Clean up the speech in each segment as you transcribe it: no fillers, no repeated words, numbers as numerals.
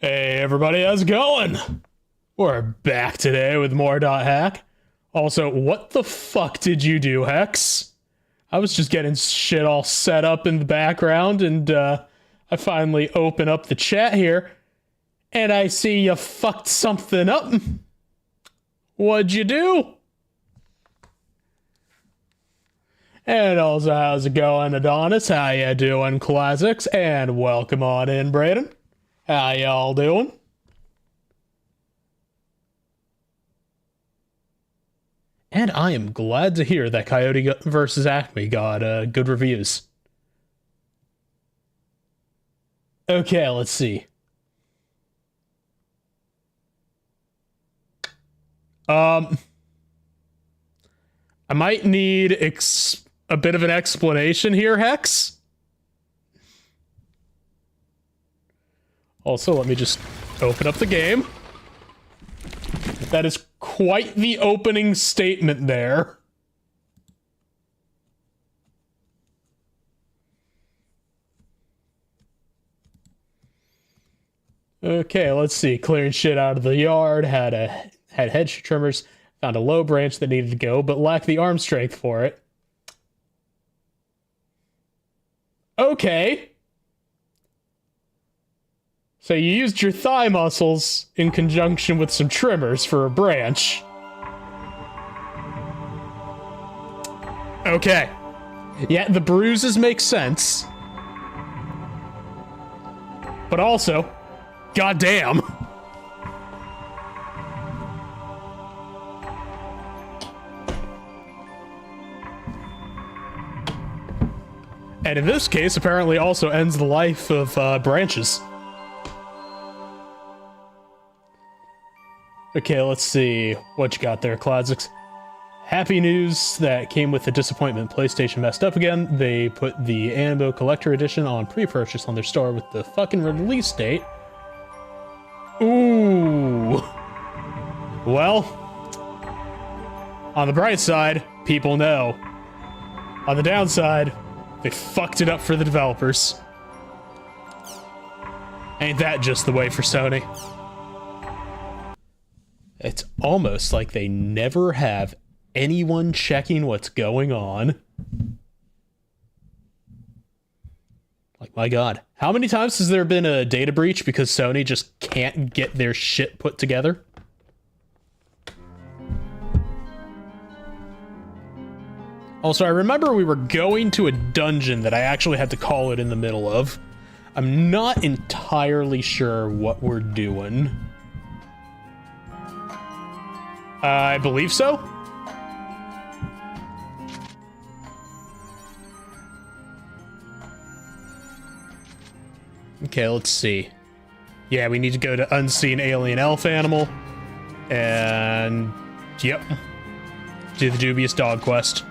Hey everybody, how's it going? We're back today with more .hack. Also, what the fuck did you do, Hex? I was just getting shit all set up in the background, and I finally open up the chat here, and I see you fucked something up. What'd you do? And also, how's it going, Adonis? How ya doing, Classics? And welcome on in, Braden. How y'all doing? And I am glad to hear that Coyote vs. Acme got good reviews. Okay, let's see. I might need a bit of an explanation here, Hex. Also, let me just open up the game. That is quite the opening statement there. Okay, let's see. Clearing shit out of the yard, had hedge trimmers, found a low branch that needed to go, but lacked the arm strength for it. Okay. So you used your thigh muscles in conjunction with some trimmers for a branch. Okay. Yeah, the bruises make sense. But also, goddamn. And in this case, apparently also ends the life of branches. Okay, let's see what you got there, Classics. Happy news that came with the disappointment. PlayStation messed up again. They put the Namco Collector Edition on pre-purchase on their store with the fucking release date. Ooh. Well, on the bright side, people know. On the downside, they fucked it up for the developers. Ain't that just the way for Sony? It's almost like they never have anyone checking what's going on. Like, my god. How many times has there been a data breach because Sony just can't get their shit put together? Also, I remember we were going to a dungeon that I actually had to call it in the middle of. I'm not entirely sure what we're doing. I believe so. Okay, let's see. Yeah, we need to go to Unseen Alien Elf Animal. And... yep. Do the dubious dog quest.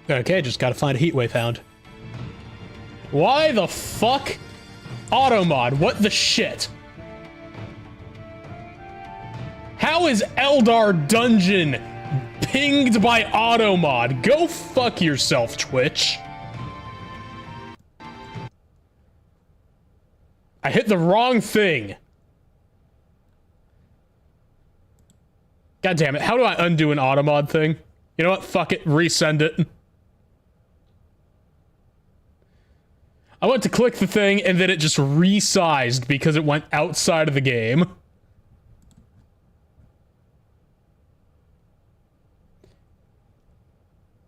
Okay, just gotta find a heatwave hound. Why the fuck? Automod, what the shit? How is Eldar Dungeon pinged by Automod? Go fuck yourself, Twitch. I hit the wrong thing. God damn it, how do I undo an Automod thing? You know what, fuck it, resend it. I went to click the thing, and then it just resized because it went outside of the game.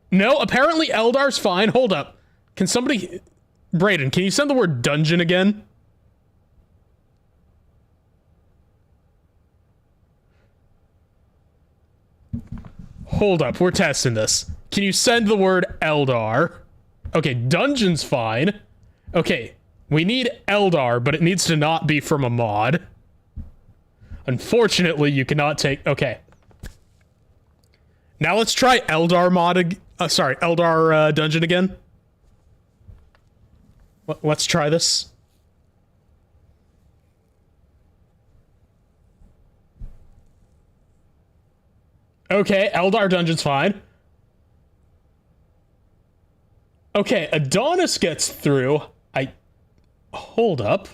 No, apparently Eldar's fine. Hold up. Can somebody... Braden, can you send the word dungeon again? Hold up, we're testing this. Can you send the word Eldar? Okay, dungeon's fine. Okay, we need Eldar, but it needs to not be from a mod. Unfortunately, you cannot take... okay. Now let's try Eldar mod... Eldar dungeon again. Let's try this. Okay, Eldar Dungeon's fine. Okay, Adonis gets through. Hold up.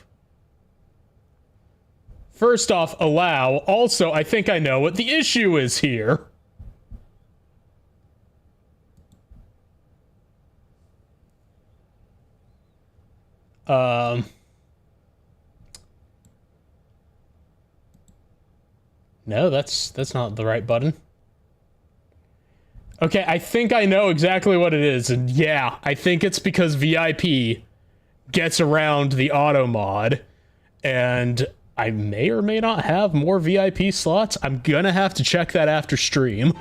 First off, allow. Also, I think I know what the issue is here. No, that's not the right button. Okay, I think I know exactly what it is, and yeah, I think it's because VIP gets around the auto mod, and I may or may not have more VIP slots. I'm gonna have to check that after stream.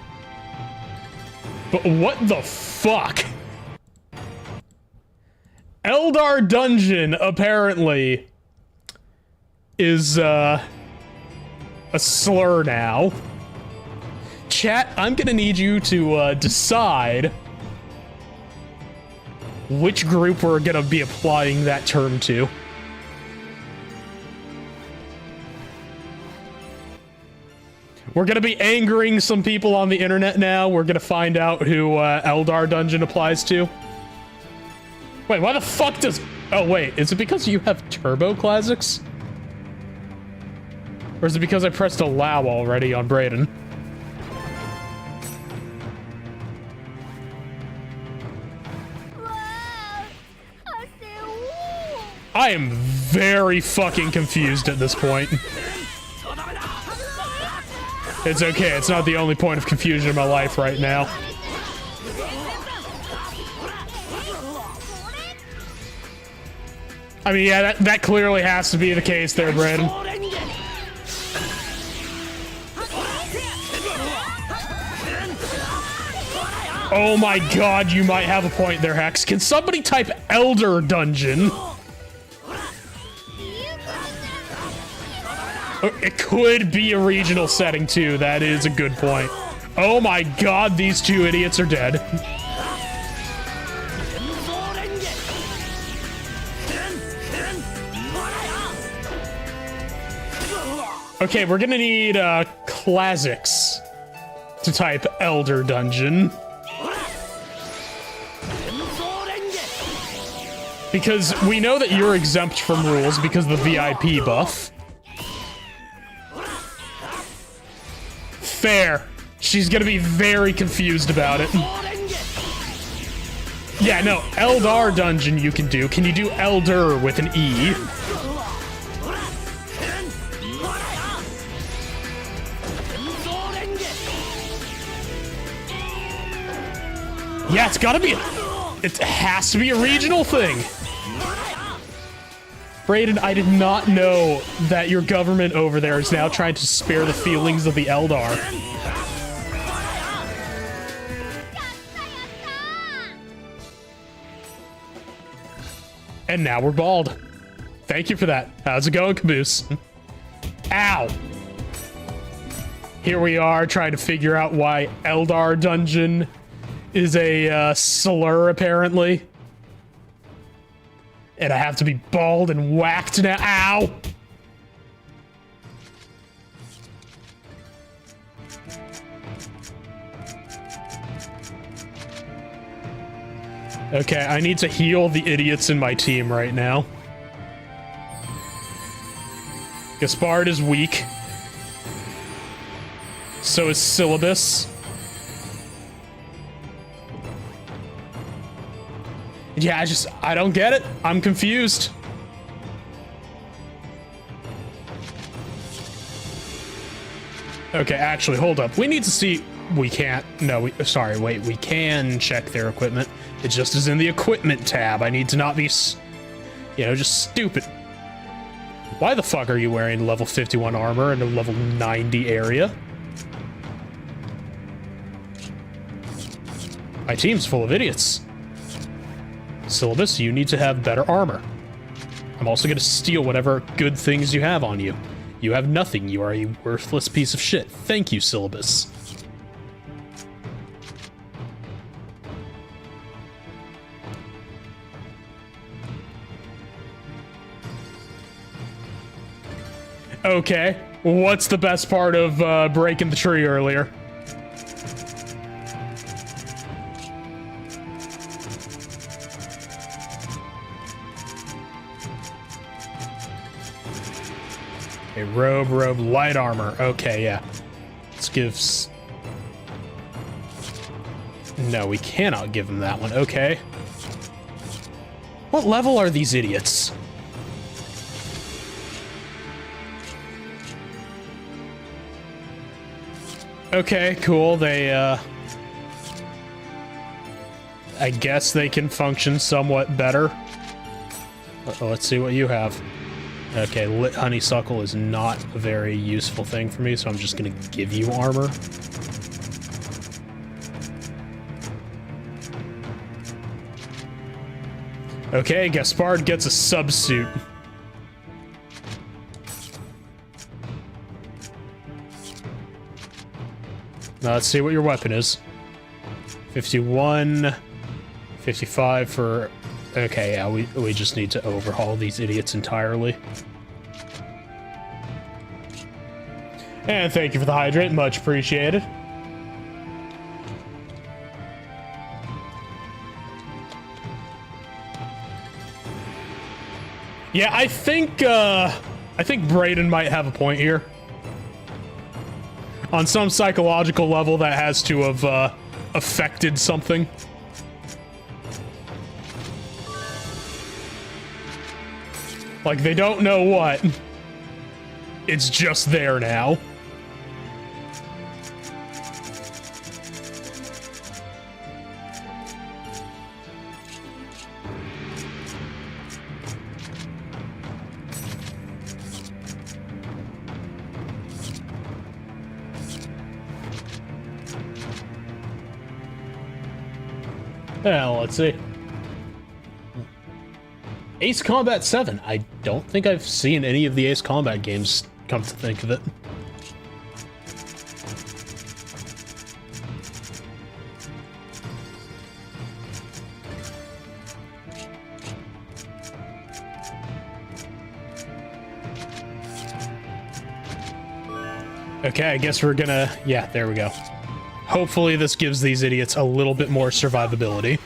But what the fuck? Eldar Dungeon, apparently, is, a slur now. Chat, I'm gonna need you to, decide which group we're gonna be applying that term to. We're gonna be angering some people on the internet now. We're gonna find out who, Eldar Dungeon applies to. Wait, why the fuck does... Oh, wait, is it because you have Turbo Classics? Or is it because I pressed allow already on Brayden? I am very fucking confused at this point. It's okay, it's not the only point of confusion in my life right now. I mean, yeah, that clearly has to be the case there, Brandon. Oh my god, you might have a point there, Hex. Can somebody type Elder Dungeon? It could be a regional setting, too. That is a good point. Oh my god, these two idiots are dead. Okay, we're gonna need, classics to type Elder Dungeon. Because we know that you're exempt from rules because of the VIP buff. Fair. She's gonna be very confused about it. Yeah, no, Eldar Dungeon you can do. Can you do Elder with an E? Yeah, it's gotta be it has to be a regional thing. Brayden, I did not know that your government over there is now trying to spare the feelings of the Eldar. And now we're bald. Thank you for that. How's it going, Caboose? Ow! Here we are trying to figure out why Eldar Dungeon is a slur, apparently. And I have to be bald and whacked now. Ow! Okay, I need to heal the idiots in my team right now. Gaspard is weak. So is Syllabus. Yeah, I don't get it. I'm confused. Okay, actually, hold up. We need to see... We can't... No, sorry, wait. We can check their equipment. It just is in the equipment tab. I need to not be... You know, just stupid. Why the fuck are you wearing level 51 armor in a level 90 area? My team's full of idiots. Syllabus, you need to have better armor. I'm also gonna steal whatever good things you have on you. You have nothing. You are a worthless piece of shit. Thank you, Syllabus. Okay, what's the best part of breaking the tree earlier? Okay, robe, light armor. Okay, yeah. Let's give... No, we cannot give him that one. Okay. What level are these idiots? Okay, cool. They, I guess they can function somewhat better. Let's see what you have. Okay, lit honeysuckle is not a very useful thing for me, so I'm just gonna give you armor. Okay, Gaspard gets a subsuit. Now let's see what your weapon is. 51, 55 for... Okay, yeah, we just need to overhaul these idiots entirely. And thank you for the hydrant, much appreciated. Yeah, I think Brayden might have a point here. On some psychological level, that has to have affected something. Like, they don't know what. It's just there now. Well, let's see. Ace Combat 7. I don't think I've seen any of the Ace Combat games, come to think of it. Okay, I guess we're gonna... Yeah, there we go. Hopefully this gives these idiots a little bit more survivability.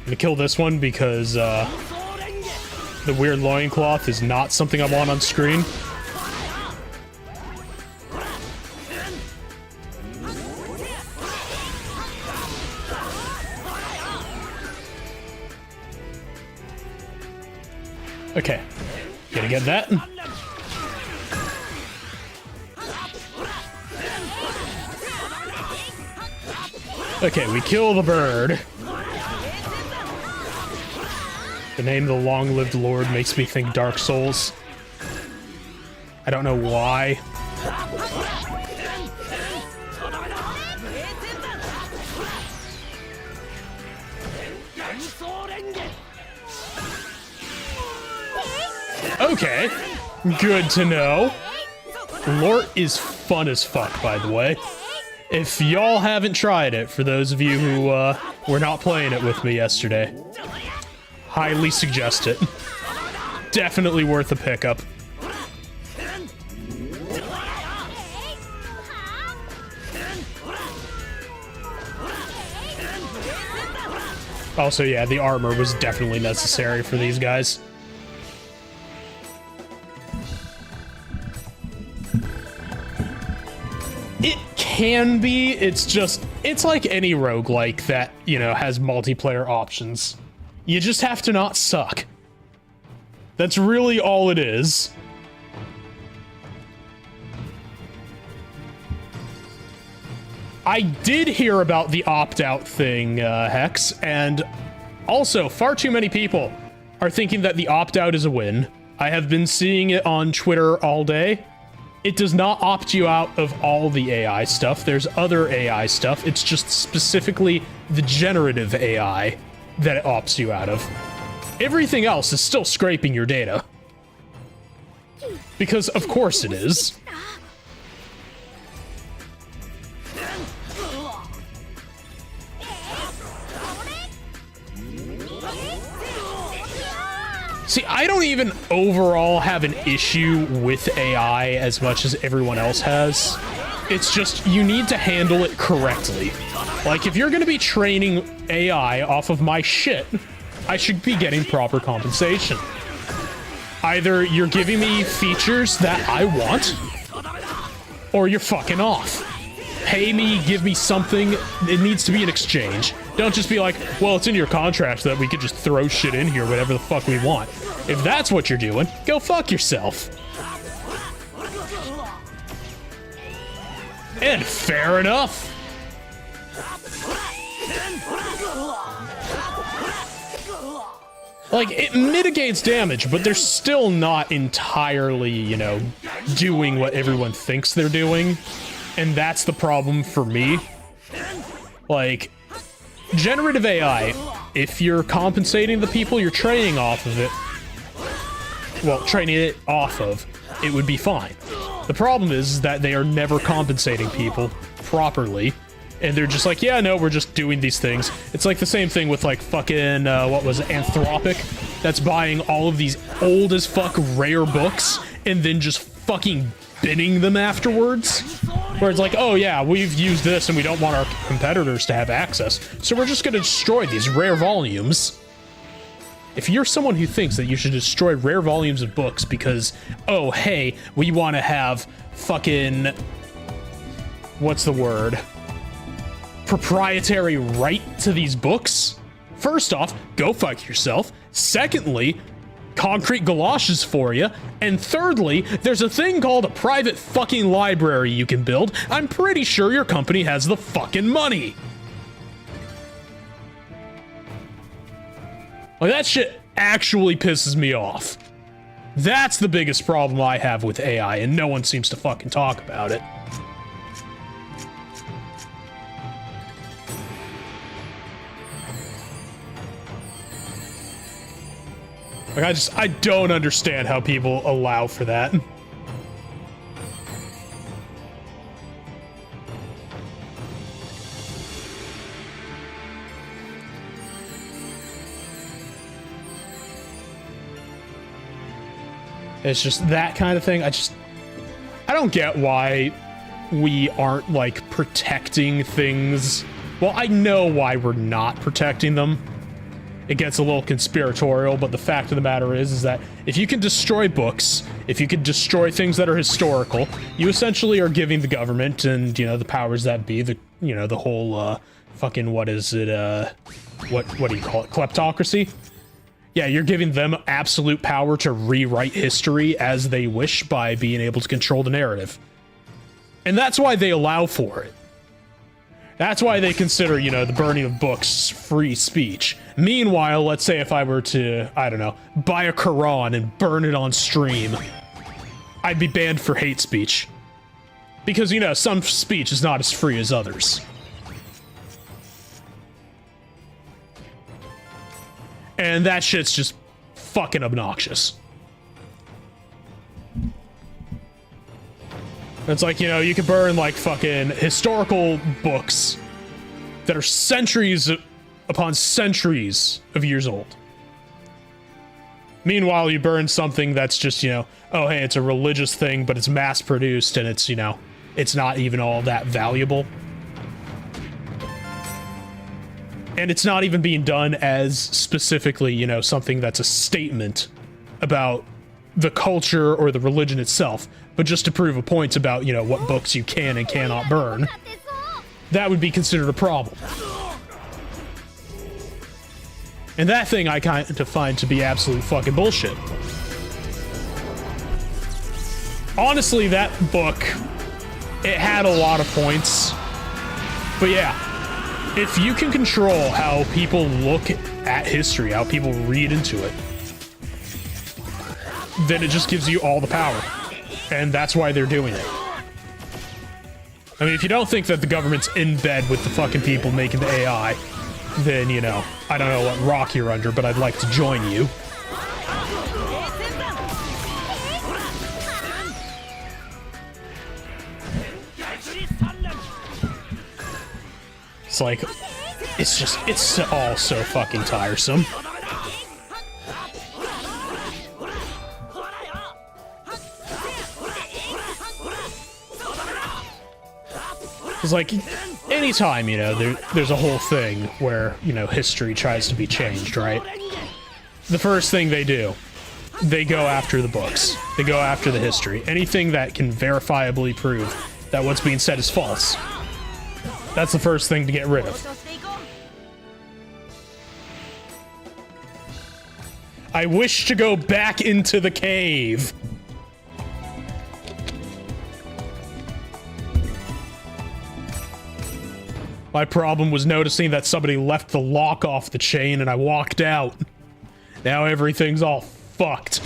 I'm gonna kill this one because the weird loincloth is not something I want on screen. Okay, gonna get that. Okay, we kill the bird. The name of the long-lived lord makes me think Dark Souls. I don't know why. Okay, good to know. Lort is fun as fuck, by the way. If y'all haven't tried it, for those of you who were not playing it with me yesterday, highly suggest it. Definitely worth a pickup. Also, yeah, the armor was definitely necessary for these guys. It can be, it's like any roguelike that, you know, has multiplayer options. You just have to not suck. That's really all it is. I did hear about the opt-out thing, Hex, and also far too many people are thinking that the opt-out is a win. I have been seeing it on Twitter all day. It does not opt you out of all the AI stuff. There's other AI stuff. It's just specifically the generative AI that it opts you out of. Everything else is still scraping your data. Because of course it is. See, I don't even overall have an issue with AI as much as everyone else has. It's just, you need to handle it correctly. Like, if you're gonna be training AI off of my shit, I should be getting proper compensation. Either you're giving me features that I want, or you're fucking off. Pay me, give me something. It needs to be an exchange. Don't just be like, well, it's in your contract that we could just throw shit in here, whatever the fuck we want. If that's what you're doing, go fuck yourself. And fair enough. Like, it mitigates damage, but they're still not entirely, you know, doing what everyone thinks they're doing. And that's the problem for me. Like, generative AI, if you're compensating the people you're training off of it, well, training it off of, it would be fine. The problem is that they are never compensating people properly. And they're just like, yeah, no, we're just doing these things. It's like the same thing with, like, fucking, what was it, Anthropic? That's buying all of these old as fuck rare books and then just fucking binning them afterwards. Where it's like, oh yeah, we've used this and we don't want our competitors to have access, so we're just gonna destroy these rare volumes. If you're someone who thinks that you should destroy rare volumes of books because, oh, hey, we want to have fucking... what's the word? Proprietary right to these books? First off, go fuck yourself. Secondly, concrete galoshes for you. And thirdly, there's a thing called a private fucking library you can build. I'm pretty sure your company has the fucking money. Like, that shit actually pisses me off. That's the biggest problem I have with AI, and no one seems to fucking talk about it. Like, I don't understand how people allow for that. It's just that kind of thing. I don't get why we aren't, like, protecting things. Well, I know why we're not protecting them. It gets a little conspiratorial, but the fact of the matter is that if you can destroy books, if you can destroy things that are historical, you essentially are giving the government and, you know, the powers that be, the, you know, the whole, fucking, what is it, what do you call it, kleptocracy? Yeah, you're giving them absolute power to rewrite history as they wish by being able to control the narrative. And that's why they allow for it. That's why they consider, you know, the burning of books free speech. Meanwhile, let's say if I were to, I don't know, buy a Quran and burn it on stream, I'd be banned for hate speech. Because, you know, some speech is not as free as others. And that shit's just fucking obnoxious. It's like, you know, you can burn, like, fucking historical books that are centuries upon centuries of years old. Meanwhile, you burn something that's just, you know, oh, hey, it's a religious thing, but it's mass-produced, and it's, you know, it's not even all that valuable. And it's not even being done as specifically, you know, something that's a statement about the culture or the religion itself, but just to prove a point about, you know, what books you can and cannot burn. That would be considered a problem. And that thing I kind of find to be absolute fucking bullshit. Honestly, that book, it had a lot of points. But yeah, if you can control how people look at history, how people read into it, then it just gives you all the power. And that's why they're doing it. I mean, if you don't think that the government's in bed with the fucking people making the AI, then, you know, I don't know what rock you're under, but I'd like to join you. It's like, it's all so fucking tiresome. It's like, anytime, you know, there's a whole thing where, you know, history tries to be changed, right? the first thing they do, they go after the books. They go after the history. Anything that can verifiably prove that what's being said is false. That's the first thing to get rid of. I wish to go back into the cave. My problem was noticing that somebody left the lock off the chain and I walked out. Now everything's all fucked.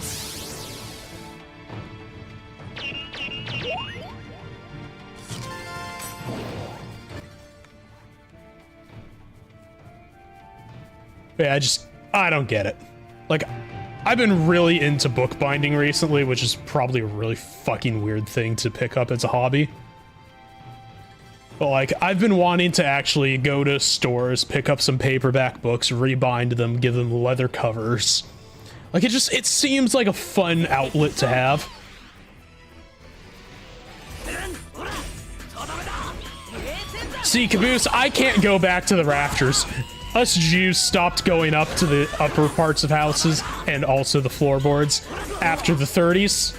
Yeah, I don't get it. Like, I've been really into bookbinding recently, which is probably a really fucking weird thing to pick up as a hobby. But, like, I've been wanting to actually go to stores, pick up some paperback books, rebind them, give them leather covers. Like, it seems like a fun outlet to have. See, Caboose, I can't go back to the rafters. Us Jews stopped going up to the upper parts of houses and also the floorboards after the 30s.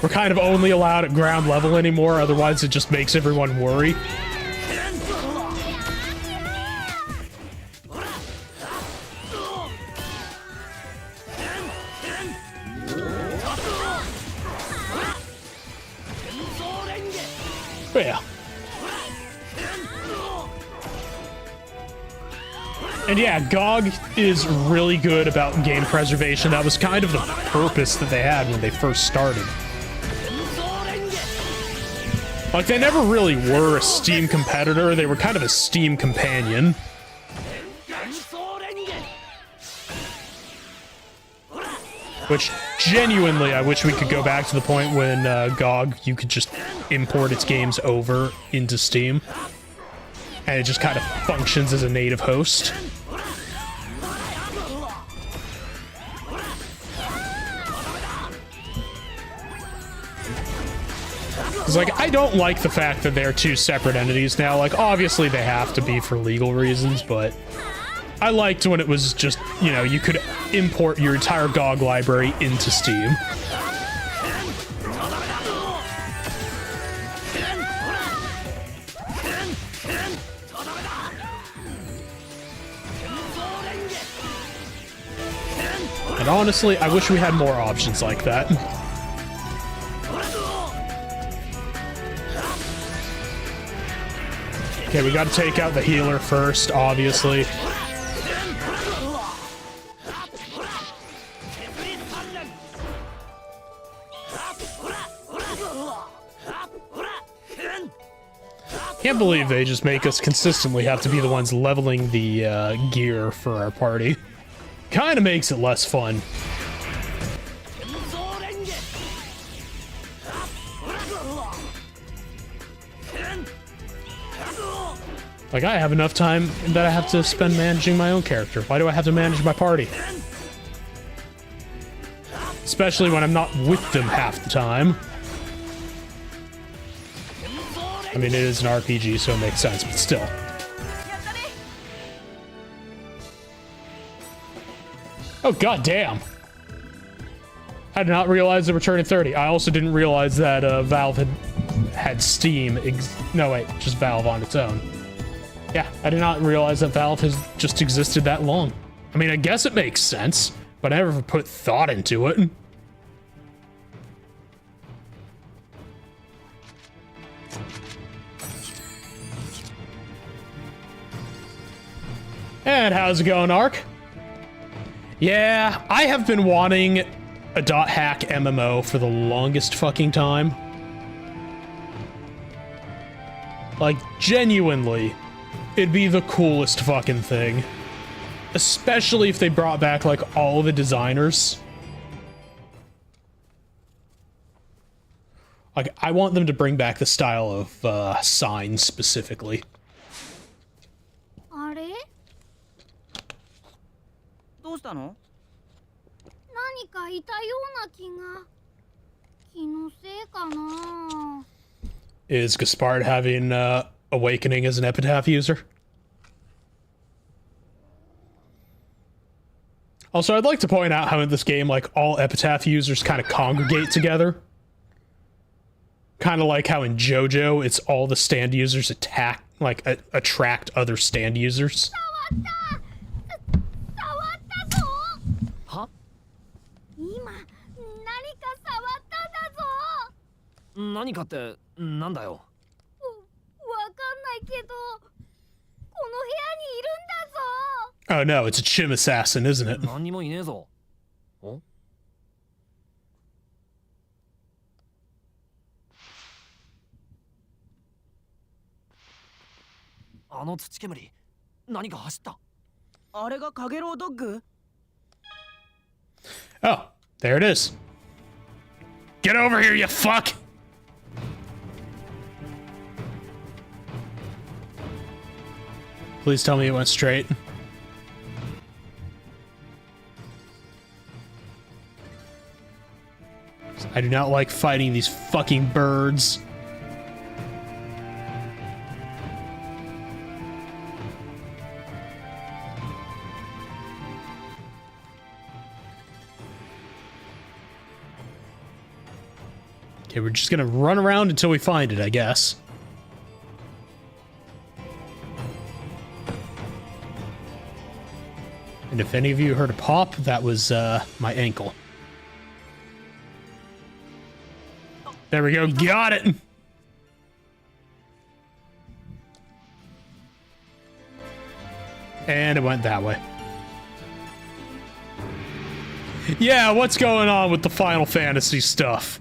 We're kind of only allowed at ground level anymore, otherwise it just makes everyone worry. But yeah. And yeah, GOG is really good about game preservation. That was kind of the purpose that they had when they first started. Like, they never really were a Steam competitor, they were kind of a Steam companion. Which, genuinely, I wish we could go back to the point when GOG, you could just import its games over into Steam. And it just kind of functions as a native host. It's like, I don't like the fact that they're two separate entities now. Like, obviously they have to be for legal reasons, but I liked when it was just, you know, you could import your entire GOG library into Steam. And honestly, I wish we had more options like that. Okay, we gotta take out the healer first, obviously. Can't believe they just make us consistently have to be the ones leveling the gear for our party. Kinda makes it less fun. Like, I have enough time that I have to spend managing my own character. Why do I have to manage my party? Especially when I'm not with them half the time. I mean, it is an RPG, so it makes sense, but still. Oh, goddamn. I did not realize they were turning 30. I also didn't realize that Valve had Steam. No, wait, just Valve on its own. Yeah, I did not realize that Valve has just existed that long. I mean, I guess it makes sense, but I never put thought into it. And how's it going, Ark? Yeah, I have been wanting a .hack MMO for the longest fucking time. Like, genuinely, it'd be the coolest fucking thing. Especially if they brought back, like, all the designers. Like, I want them to bring back the style of signs specifically. Is Gaspard having Awakening as an Epitaph user? Also, I'd like to point out how in this game, like, all Epitaph users kind of congregate together. Kind of like how in JoJo, it's all the stand users attract other stand users. Huh? 何かってなんだよ。Oh no, it's a Chim assassin, isn't it? 何にもいねえぞ。お？あの土煙、何か走った。あれがカゲロウドッグ？ Oh, there it is. Get over here, you fuck! Please tell me it went straight. I do not like fighting these fucking birds. Okay, we're just gonna run around until we find it, I guess. And if any of you heard a pop, that was my ankle. There we go, got it! And it went that way. Yeah, what's going on with the Final Fantasy stuff?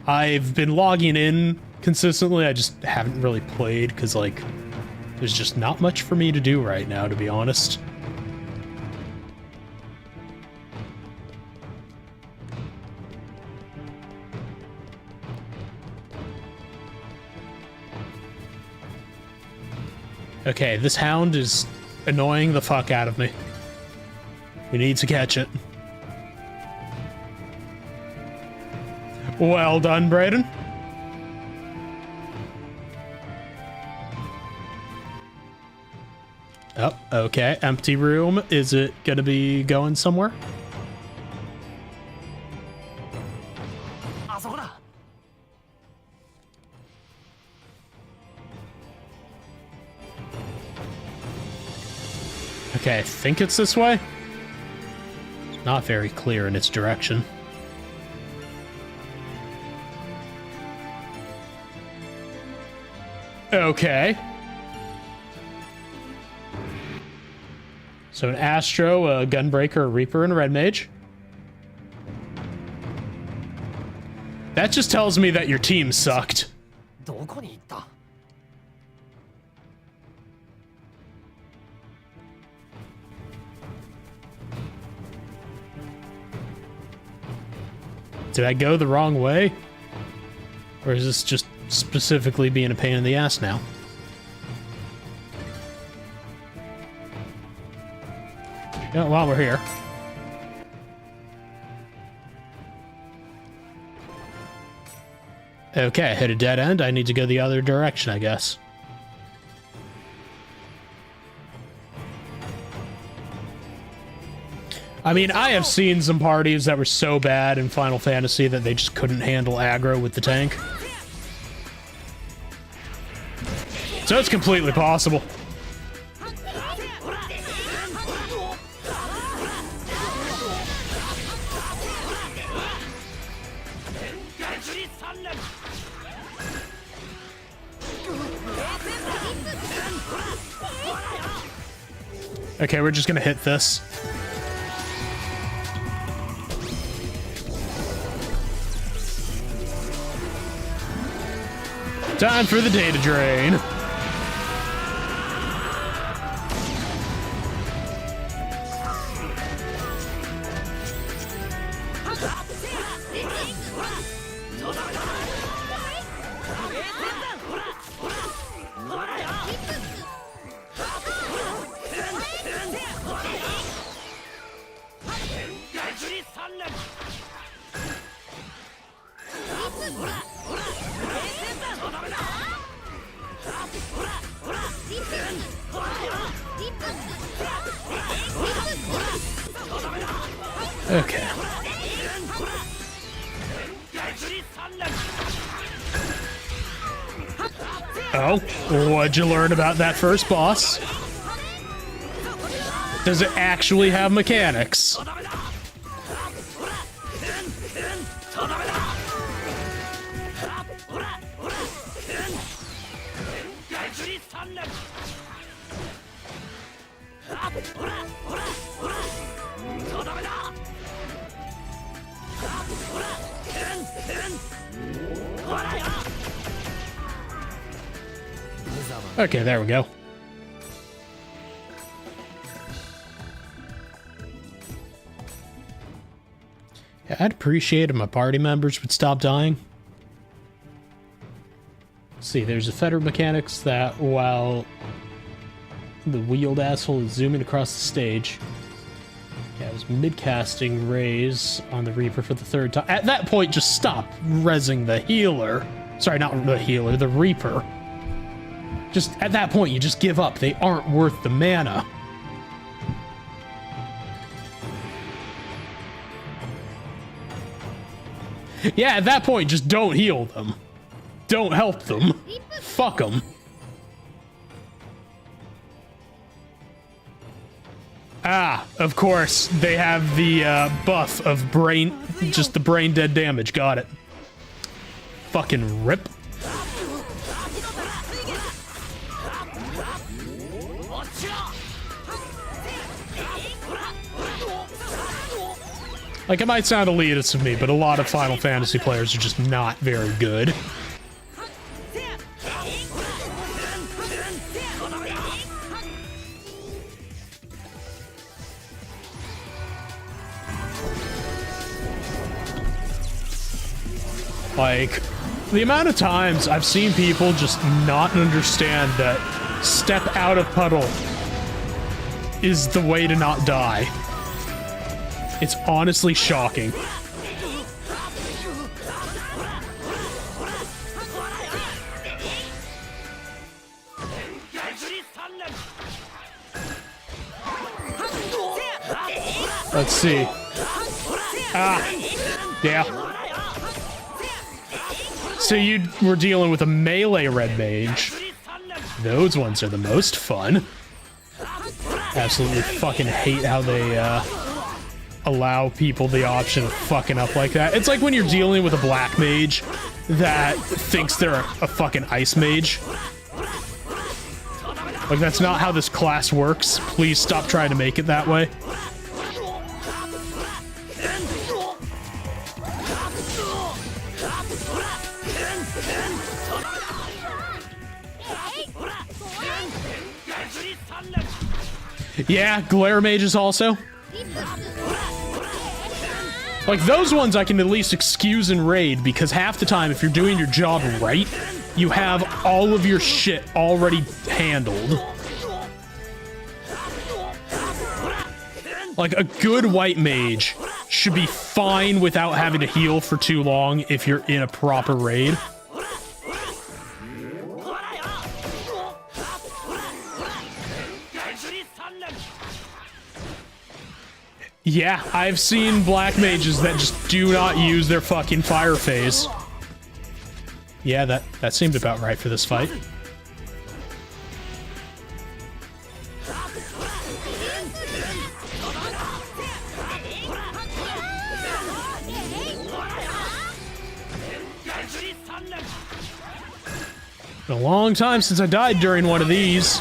I've been logging in consistently, I just haven't really played, because, like, there's just not much for me to do right now, to be honest. Okay, this hound is annoying the fuck out of me. We need to catch it. Well done, Brayden. Oh, okay. Empty room. Is it gonna be going somewhere? Okay, I think it's this way. It's not very clear in its direction. Okay. So an Astro, a Gunbreaker, a Reaper, and a Red Mage. That just tells me that your team sucked. Did I go the wrong way? Or is this just specifically being a pain in the ass now? Yeah, while we're here. Okay, I hit a dead end. I need to go the other direction, I guess. I mean, I have seen some parties that were so bad in Final Fantasy that they just couldn't handle aggro with the tank. So it's completely possible. Okay, we're just gonna hit this. Time for the data drain. Okay. Oh, what'd you learn about that first boss? Does it actually have mechanics? Okay, there we go. Yeah, I'd appreciate if my party members would stop dying. Let's see, there's a Federal mechanics that while the wheeled asshole is zooming across the stage. Yeah, it was mid-casting raise on the Reaper for the third time. At that point, just stop rezzing the healer. Sorry, not the healer, the Reaper. Just, at that point, you just give up. They aren't worth the mana. Yeah, at that point, just don't heal them. Don't help them. Fuck them. Ah, of course, they have the buff of brain, just the brain dead damage. Got it. Fucking rip. Like, it might sound elitist of me, but a lot of Final Fantasy players are just not very good. Like, the amount of times I've seen people just not understand that step out of puddle is the way to not die. It's honestly shocking. Let's see. Ah, yeah. So you were dealing with a melee red mage. Those ones are the most fun. Absolutely fucking hate how they allow people the option of fucking up like that. It's like when you're dealing with a black mage that thinks they're a fucking ice mage. Like, that's not how this class works. Please stop trying to make it that way. Yeah, glare mages also. Like, those ones I can at least excuse and raid, because half the time, if you're doing your job right, you have all of your shit already handled. Like, a good white mage should be fine without having to heal for too long if you're in a proper raid. Yeah, I've seen black mages that just do not use their fucking fire phase. Yeah, that seemed about right for this fight. Been a long time since I died during one of these.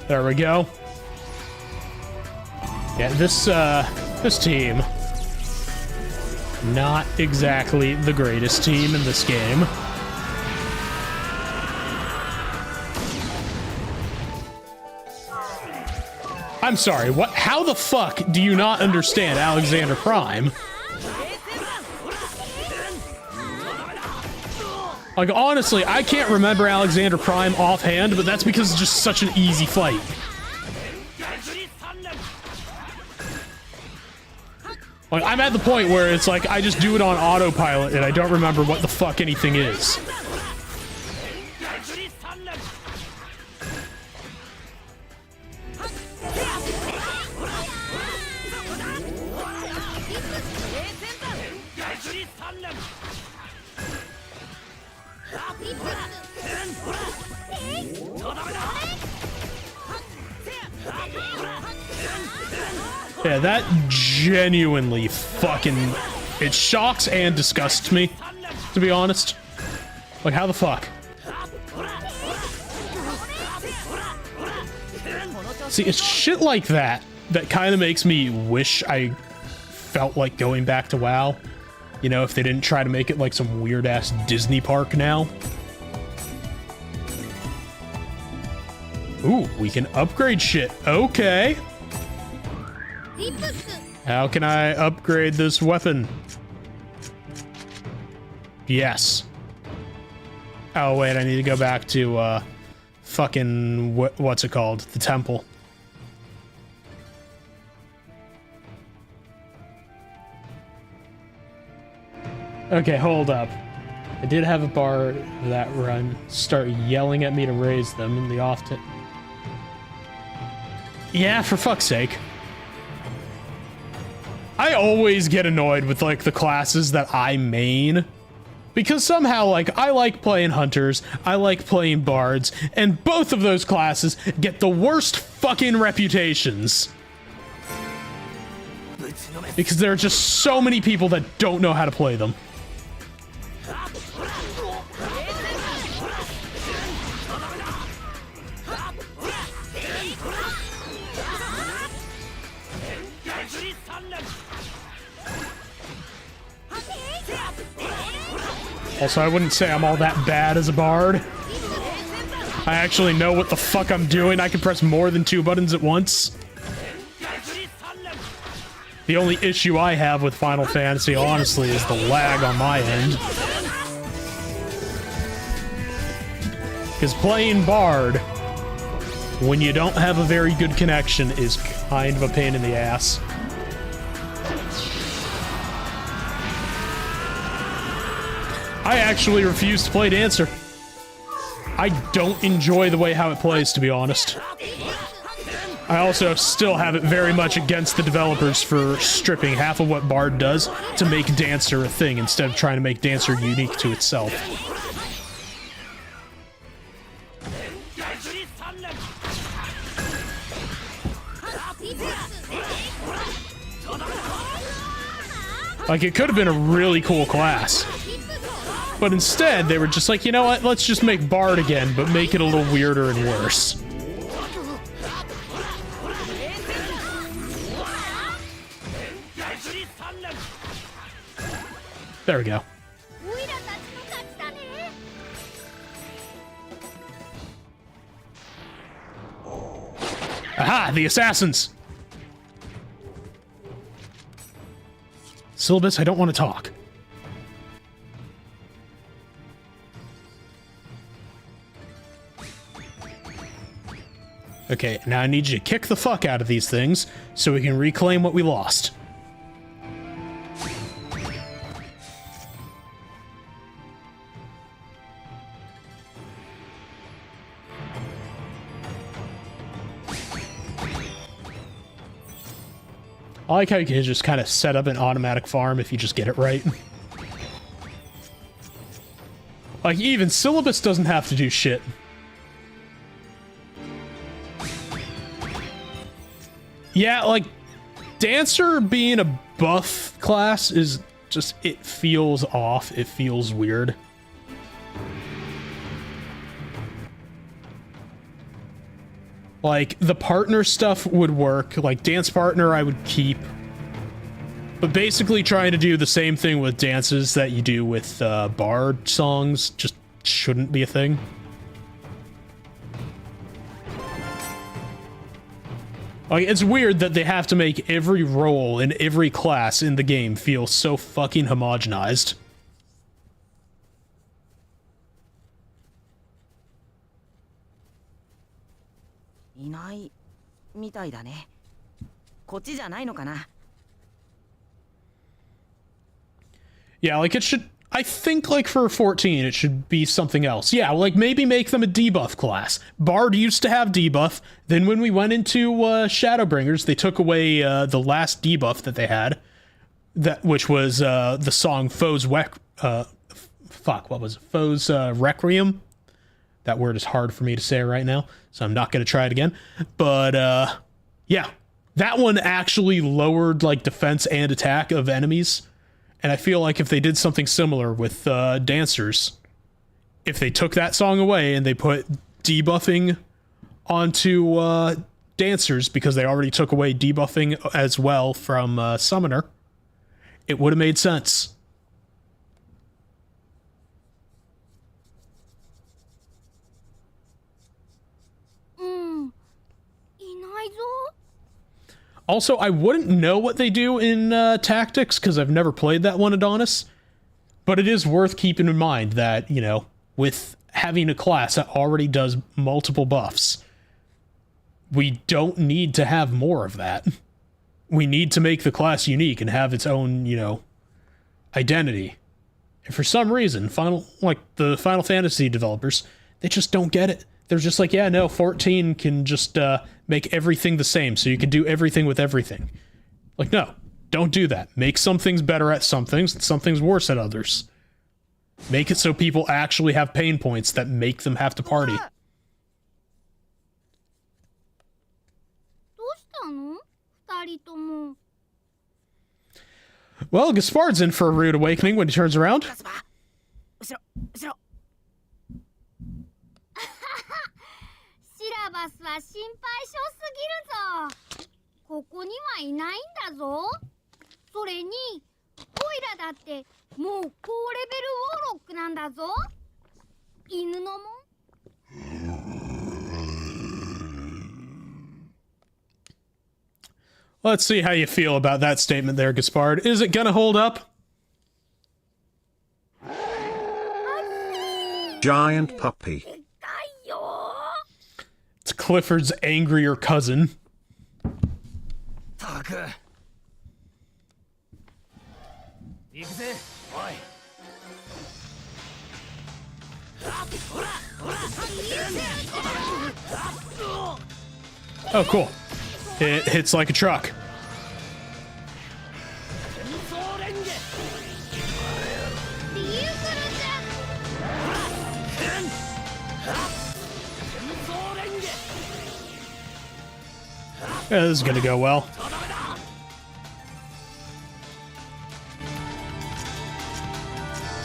There we go. Yeah, this team, not exactly the greatest team in this game. I'm sorry, what? How the fuck do you not understand Alexander Prime? Like, honestly, I can't remember Alexander Prime offhand, but that's because it's just such an easy fight. Like, I'm at the point where it's like, I just do it on autopilot and I don't remember what the fuck anything is. Yeah, that genuinely fucking... It shocks and disgusts me, to be honest. Like, how the fuck? See, it's shit like that that kind of makes me wish I felt like going back to WoW. You know, if they didn't try to make it like some weird-ass Disney park now. Ooh, we can upgrade shit. Okay. How can I upgrade this weapon? Yes. Oh, wait, I need to go back to, fucking... what's it called? The temple. Okay, hold up. I did have a bard that run start yelling at me to raise them in the off-tip. Yeah, for fuck's sake. I always get annoyed with, like, the classes that I main. Because somehow, like, I like playing hunters, I like playing bards, and both of those classes get the worst fucking reputations. Because there are just so many people that don't know how to play them. Also, I wouldn't say I'm all that bad as a bard. I actually know what the fuck I'm doing. I can press more than 2 buttons at once. The only issue I have with Final Fantasy, honestly, is the lag on my end. Because playing bard, when you don't have a very good connection, is kind of a pain in the ass. I actually refuse to play Dancer. I don't enjoy the way how it plays, to be honest. I also still have it very much against the developers for stripping half of what Bard does to make Dancer a thing instead of trying to make Dancer unique to itself. Like, it could have been a really cool class. But instead, they were just like, you know what, let's just make Bard again, but make it a little weirder and worse. There we go. Aha, the assassins! Syllabus, I don't want to talk. Okay, now I need you to kick the fuck out of these things so we can reclaim what we lost. I like how you can just kind of set up an automatic farm if you just get it right. Like, even Syllabus doesn't have to do shit. Yeah, like, Dancer being a buff class is just, it feels off. It feels weird. Like, the partner stuff would work. Like, dance partner I would keep. But basically trying to do the same thing with dances that you do with bard songs just shouldn't be a thing. Like, it's weird that they have to make every role in every class in the game feel so fucking homogenized. Yeah, like it should, I think like for 14, it should be something else. Yeah, like maybe make them a debuff class. Bard used to have debuff. Then when we went into Shadowbringers, they took away the last debuff that they had, which was the song Foe's Foe's Requiem. That word is hard for me to say right now, so I'm not going to try it again. But yeah, that one actually lowered like defense and attack of enemies. And I feel like if they did something similar with dancers, if they took that song away and they put debuffing onto dancers, because they already took away debuffing as well from summoner, it would have made sense. Also, I wouldn't know what they do in Tactics, because I've never played that one, Adonis. But it is worth keeping in mind that, you know, with having a class that already does multiple buffs, we don't need to have more of that. We need to make the class unique and have its own, you know, identity. And for some reason, the Final Fantasy developers, they just don't get it. They're just like, yeah, no, 14 can just make everything the same, so you can do everything with everything. Like, no, don't do that. Make some things better at some things, and some things worse at others. Make it so people actually have pain points that make them have to party. Well, Gaspard's in for a rude awakening when he turns around. バスは心配性すぎるぞ。ここにはいないんだぞ。それに、オイラだってもう高レベルウォーロックなんだぞ。犬のもん。Let's see how you feel about that statement there, Gaspard. Is it gonna hold up? Giant puppy. It's Clifford's angrier cousin. Oh, cool. It hits like a truck. Yeah, this is gonna go well.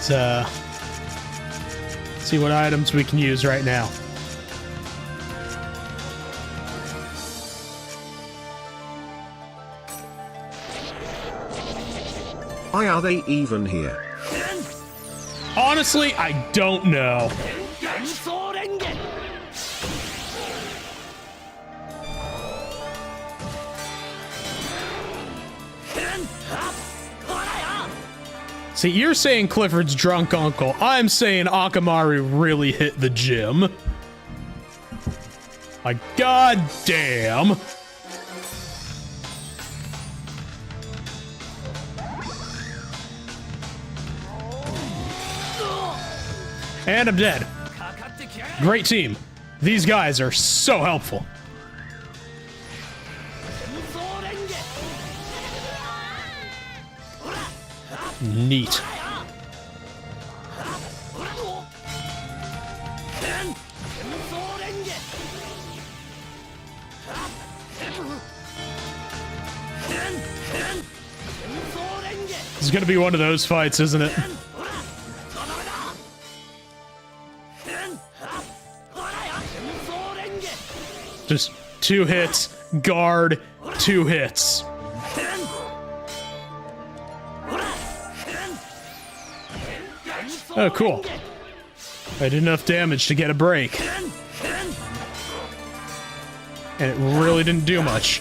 Let's see what items we can use right now. Why are they even here? Honestly, I don't know. See, you're saying Clifford's drunk uncle. I'm saying Akamaru really hit the gym. Like, goddamn. And I'm dead. Great team. These guys are so helpful. Neat. This is gonna be one of those fights, isn't it? Just 2 hits, guard, 2 hits. Oh, cool. I did enough damage to get a break. And it really didn't do much.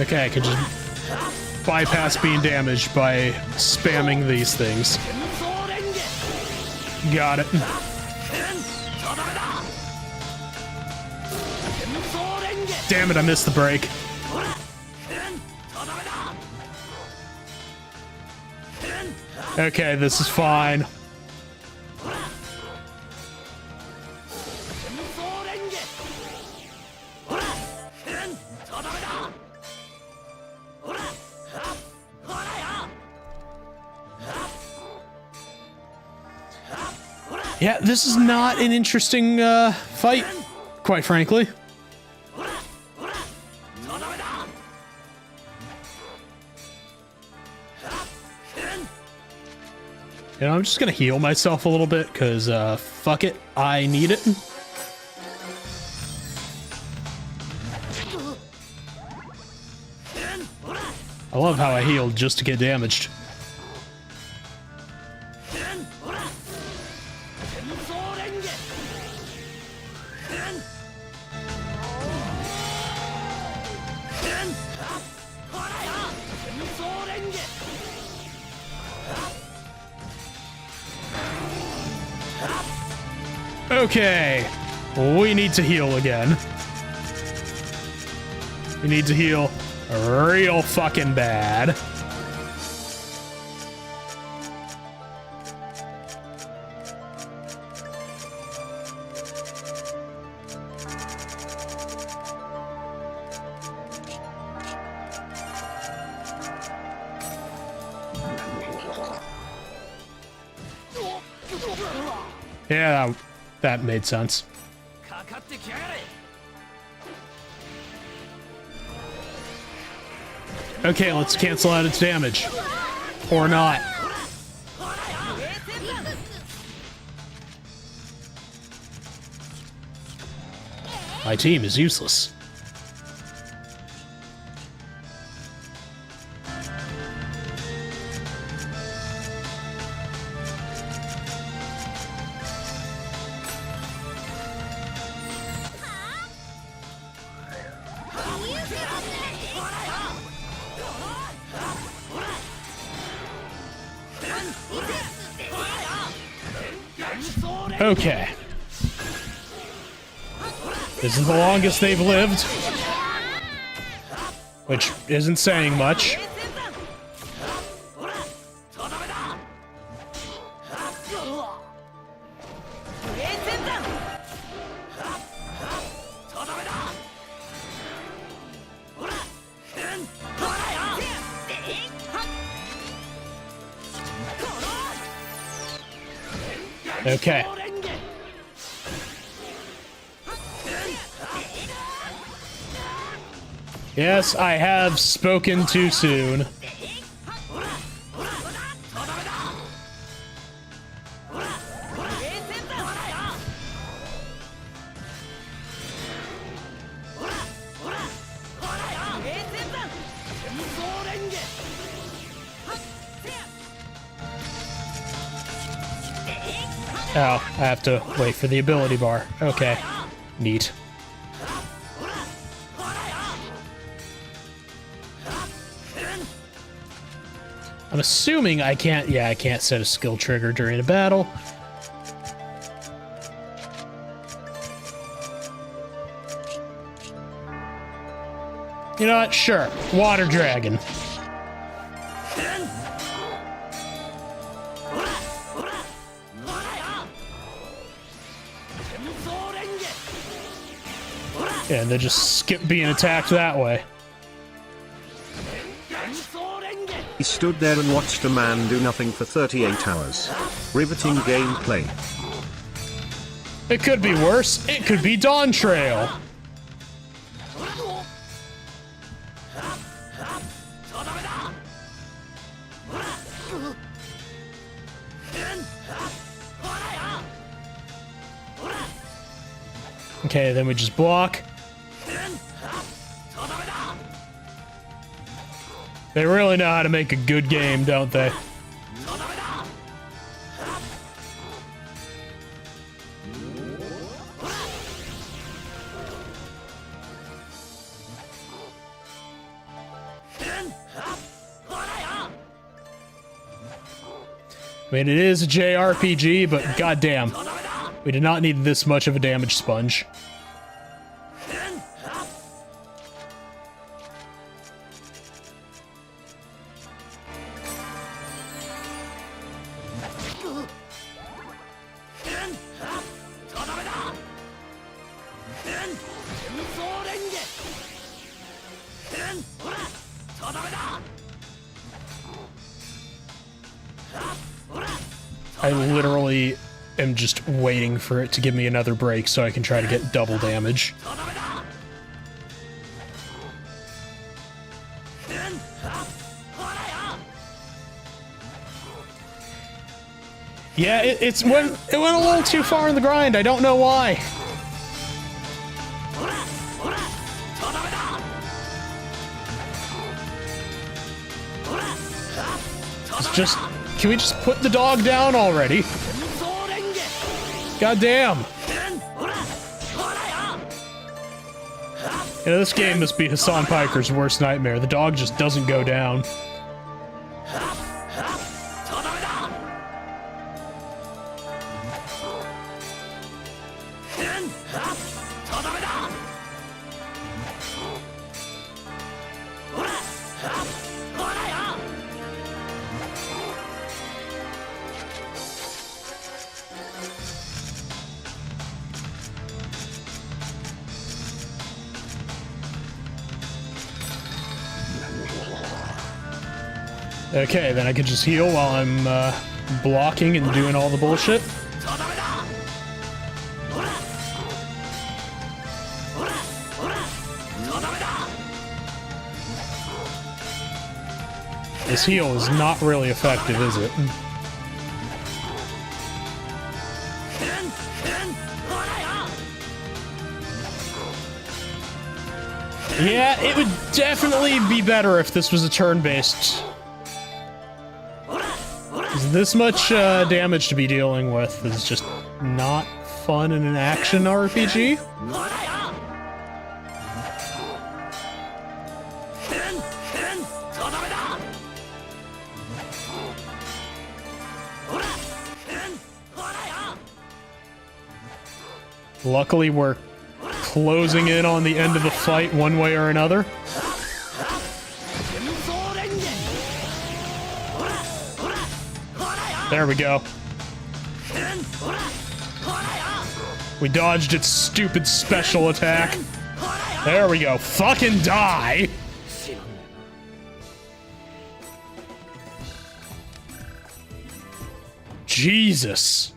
Okay, I could just bypass being damaged by spamming these things. Got it. Damn it, I missed the break. Okay, this is fine. Yeah, this is not an interesting fight, quite frankly. You know, I'm just gonna heal myself a little bit, because, fuck it, I need it. I love how I healed just to get damaged. Okay, we need to heal again. We need to heal real fucking bad. Yeah, that made sense. Okay, let's cancel out its damage. Or not. My team is useless. Okay. This is the longest they've lived. Which isn't saying much. Okay. Yes, I have spoken too soon. Oh, I have to wait for the ability bar. Okay. Neat. I'm assuming I can't, yeah, I can't set a skill trigger during a battle. You know what? Sure. Water Dragon. Yeah, and they just skip being attacked that way. He stood there and watched a man do nothing for 38 hours. Riveting gameplay. It could be worse. It could be Dawn Trail. Okay, then we just block. They really know how to make a good game, don't they? I mean, it is a JRPG, but goddamn, we did not need this much of a damage sponge. I literally am just waiting for it to give me another break so I can try to get double damage. Yeah, it went a little too far in the grind. I don't know why. It's just, can we just put the dog down already? God damn. You know, this game must be Hassan Piker's worst nightmare. The dog just doesn't go down. Okay, then I can just heal while I'm blocking and doing all the bullshit. This heal is not really effective, is it? Yeah, it would definitely be better if this was a turn-based. This much damage to be dealing with is just not fun in an action RPG. Luckily, we're closing in on the end of the fight one way or another. There we go. We dodged its stupid special attack. There we go. Fucking die! Jesus.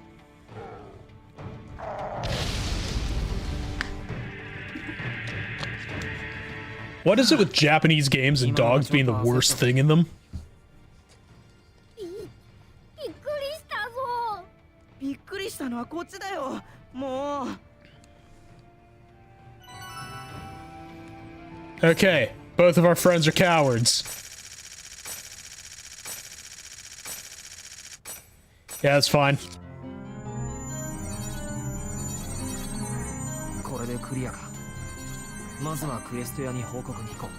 What is it with Japanese games and dogs being the worst thing in them? びっくりしたのはこっちだよ。もう。Okay, both of our friends are cowards. Yeah, that's fine. これでクリアか。まずはクエスト屋に報告に行こう。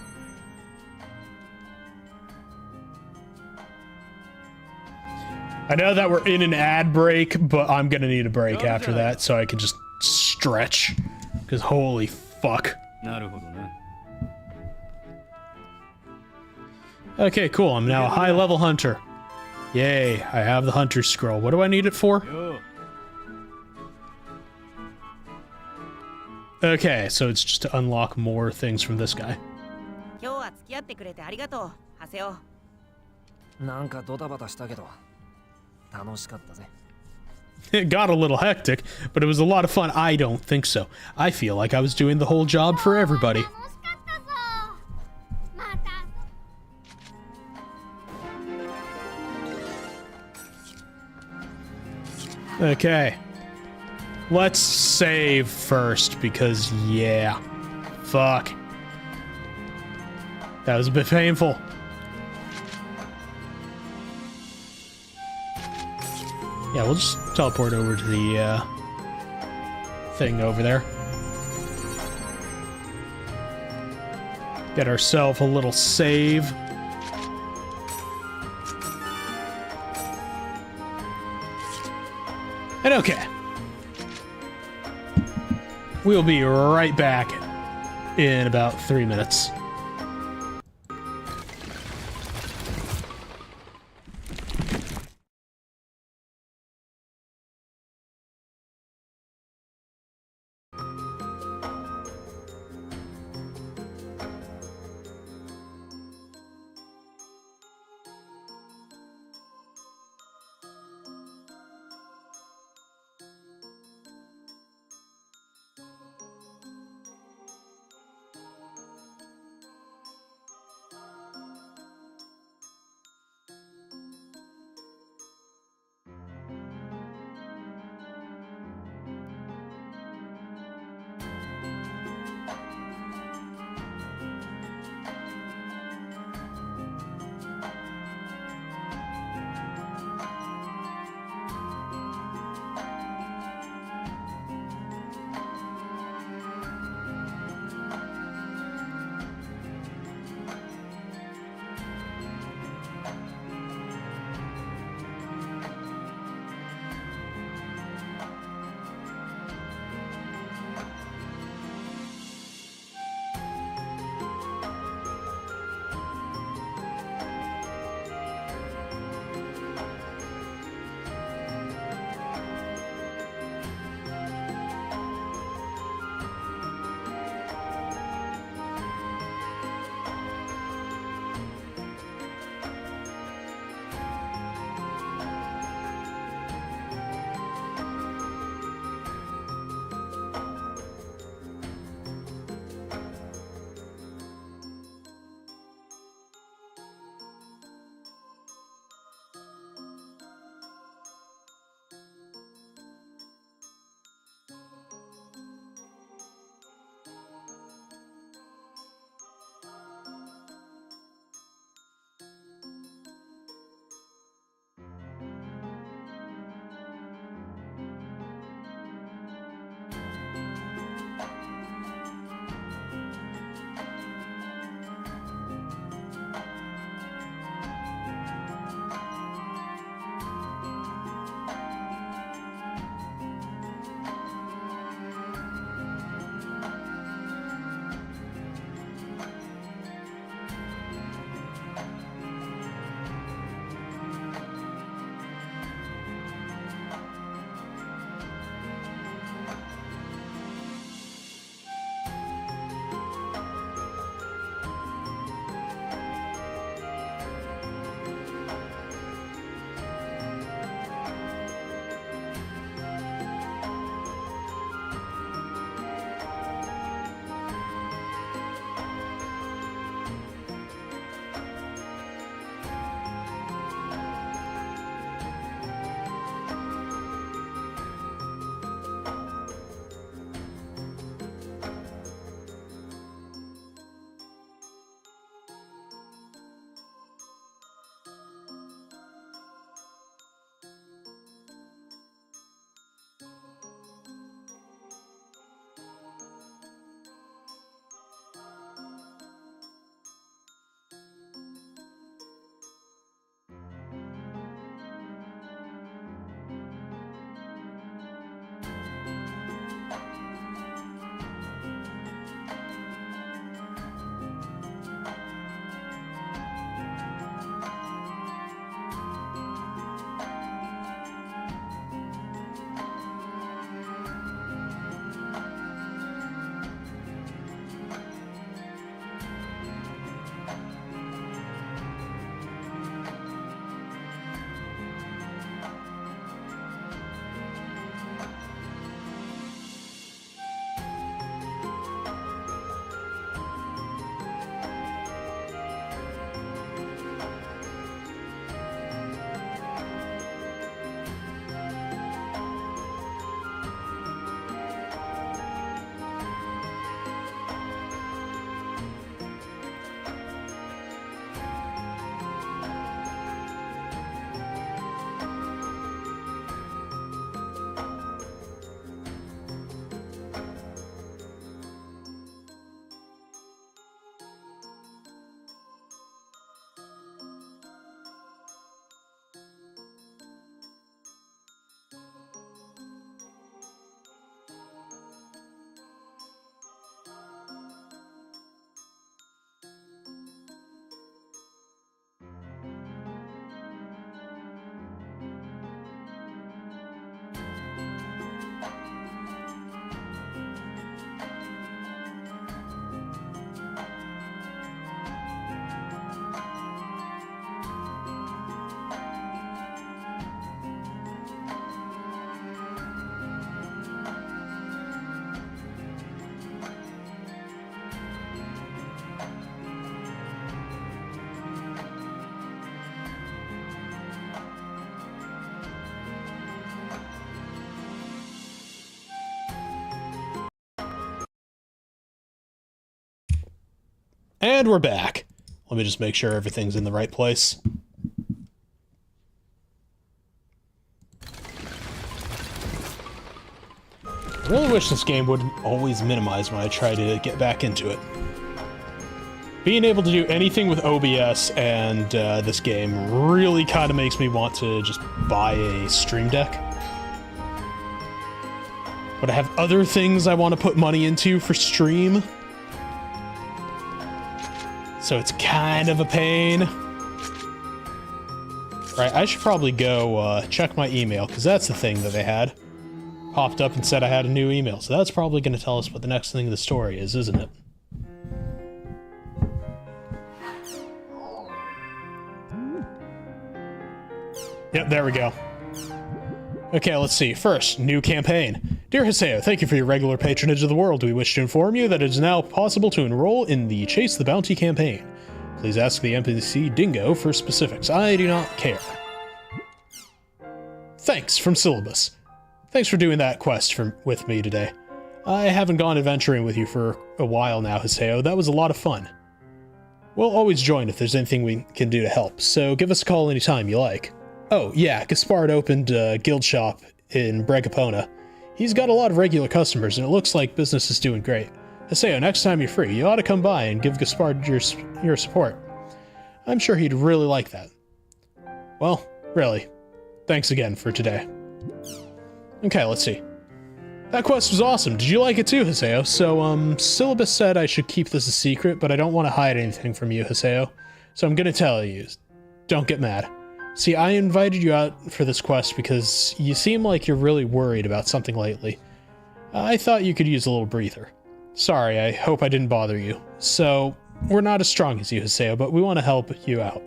I know that we're in an ad break, but I'm gonna need a break after that so I can just stretch. Because holy fuck. Okay, cool. I'm now a high-level hunter. Yay, I have the hunter's scroll. What do I need it for? Okay, so it's just to unlock more things from this guy. 今日は付き合ってくれてありがとう、ハセオ。なんかドタバタしたけど。 楽しかったぜ。 It got a little hectic, but it was a lot of fun. I don't think so. I feel like I was doing the whole job for everybody. Okay. Let's save first, because, yeah. Fuck. That was a bit painful. Yeah, we'll just teleport over to the, thing over there. Get ourselves a little save. And okay. We'll be right back in about 3 minutes. And we're back. Let me just make sure everything's in the right place. I really wish this game would always minimize when I try to get back into it. Being able to do anything with OBS and this game really kind of makes me want to just buy a Stream Deck. But I have other things I want to put money into for stream. So it's kind of a pain. Right, I should probably go check my email, because that's the thing that they had. Popped up and said I had a new email, so that's probably going to tell us what the next thing in the story is, isn't it? Yep, there we go. Okay, let's see. First, new campaign. Dear Hiseo, thank you for your regular patronage of the world. We wish to inform you that it is now possible to enroll in the Chase the Bounty campaign. Please ask the NPC Dingo for specifics. I do not care. Thanks, from Syllabus. Thanks for doing that quest with me today. I haven't gone adventuring with you for a while now, Hiseo. That was a lot of fun. We'll always join if there's anything we can do to help, so give us a call anytime you like. Oh, yeah, Gaspard opened a guild shop in Bregapona. He's got a lot of regular customers, and it looks like business is doing great. Hiseo, next time you're free, you ought to come by and give Gaspard your support. I'm sure he'd really like that. Well, really, thanks again for today. Okay, let's see. That quest was awesome. Did you like it too, Hiseo? So, Syllabus said I should keep this a secret, but I don't want to hide anything from you, Hiseo. So I'm gonna tell you. Don't get mad. See, I invited you out for this quest because you seem like you're really worried about something lately. I thought you could use a little breather. Sorry, I hope I didn't bother you. So, we're not as strong as you, Hiseo, but we want to help you out.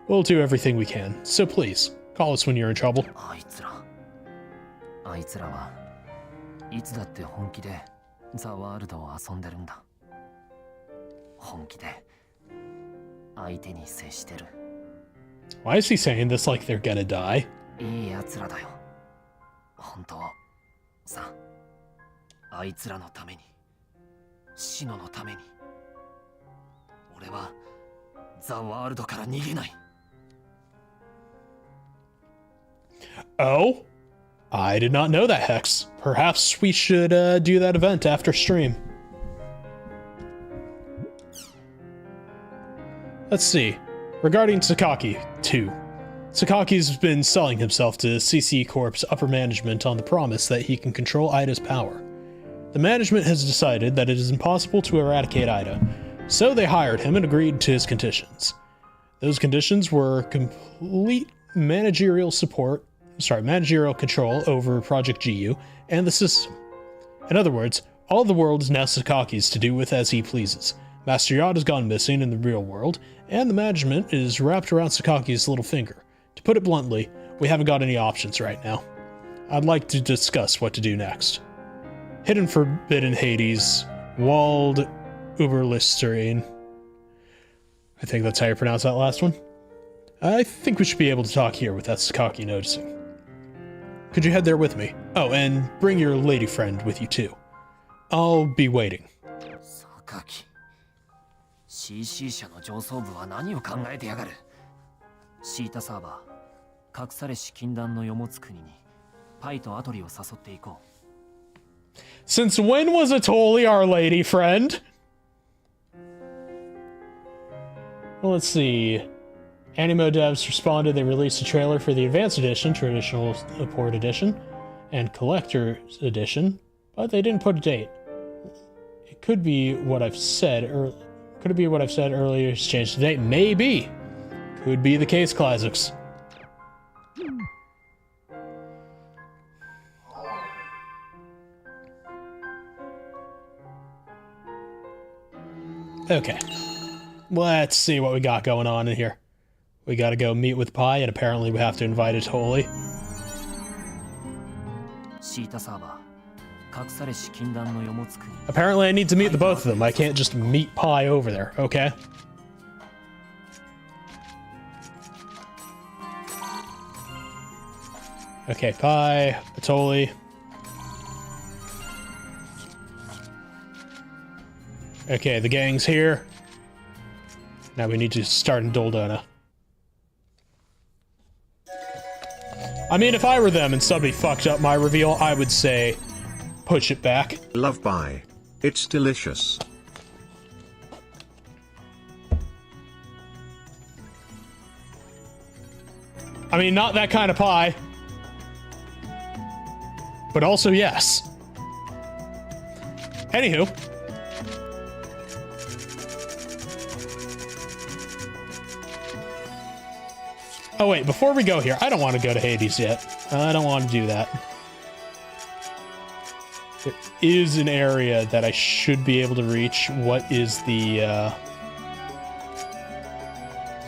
We'll do everything we can, so please, call us when you're in trouble. あいつらはいつだって本気でザ・ワールドを遊んでるんだ。本気で相手に接してる。Why is he saying this like they're gonna die? いい奴らだよ。本当さ、あいつらのために、シノのために、俺はザ・ワールドから逃げない。Oh? I did not know that, Hex. Perhaps we should do that event after stream. Let's see. Regarding Sakaki, too. Sakaki's been selling himself to CC Corp's upper management on the promise that he can control Ida's power. The management has decided that it is impossible to eradicate Ida, so they hired him and agreed to his conditions. Those conditions were complete managerial control over Project GU and the system. In other words, all of the world is now Sakaki's to do with as he pleases. Master Yacht has gone missing in the real world, and the management is wrapped around Sakaki's little finger. To put it bluntly, we haven't got any options right now. I'd like to discuss what to do next. Hidden Forbidden Hades, Walled Uberlisterine. I think that's how you pronounce that last one. I think we should be able to talk here without Sakaki noticing. Could you head there with me? Oh, and bring your lady friend with you too. I'll be waiting. Sakaki. CC 社の上層部は何を考えてやがる。シータサーバー、隠されし禁断の世もつ国にパイとアトリを誘っていこう。Since when was Atoli our lady friend? Well, let's see. Animo devs responded. They released a trailer for the Advanced Edition, Traditional Support Edition, and Collector's Edition, but they didn't put a date. It could be what I've said, or could it be what I've said earlier has changed the date? Maybe. Could be the case, Classics. Okay. Let's see what we got going on in here. We gotta go meet with Pi, and apparently we have to invite Atoli. Apparently I need to meet the both of them. I can't just meet Pi over there, okay? Okay, Pi, Atoli. Okay, the gang's here. Now we need to start in Doldona. I mean, if I were them and somebody fucked up my reveal, I would say, push it back. Love pie. It's delicious. I mean, not that kind of pie. But also, yes. Anywho. Oh wait, before we go here, I don't want to go to Hades yet. I don't want to do that. There is an area that I should be able to reach. What is the,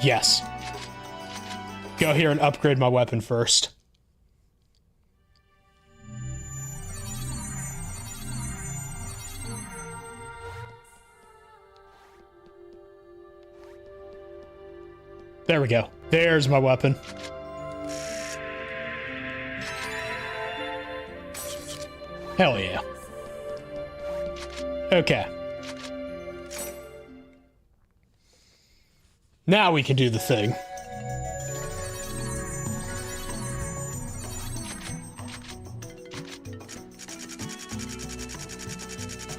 Yes. Go here and upgrade my weapon first. There we go. There's my weapon. Hell yeah. Okay. Now we can do the thing.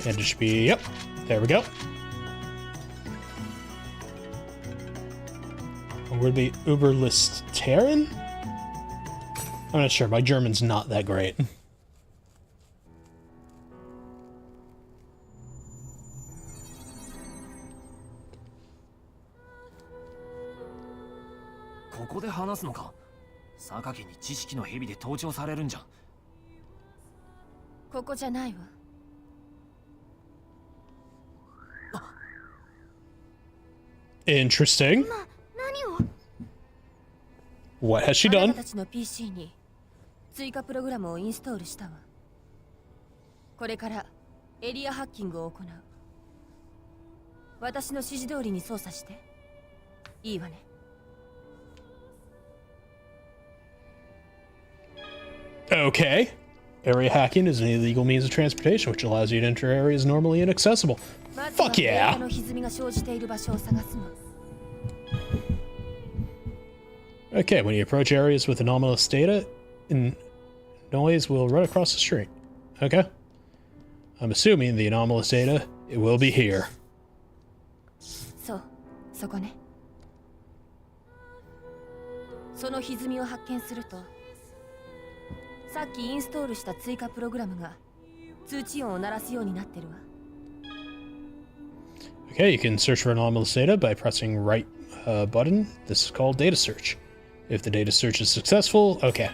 And it should be, yep. There we go. Would be Uberlist-Terran? I'm not sure. My German's not that great. Interesting. What has she done? 私の PC に追加プログラムをインストールしたわ。これからエリアハッキングを行う。私の指示通りに操作して。いいわね。Okay. Area hacking is an illegal means of transportation which allows you to enter areas normally inaccessible. Fuck yeah! の歪みが生じている場所を探すの。Okay, when you approach areas with anomalous data, noise will run across the street. Okay. I'm assuming the anomalous data, it will be here. そう、そこね。その歪みを発見すると、さっきインストールした追加プログラムが通知音を鳴らすようになってるわ。Okay, you can search for anomalous data by pressing right button. This is called data search. If the data search is successful, okay.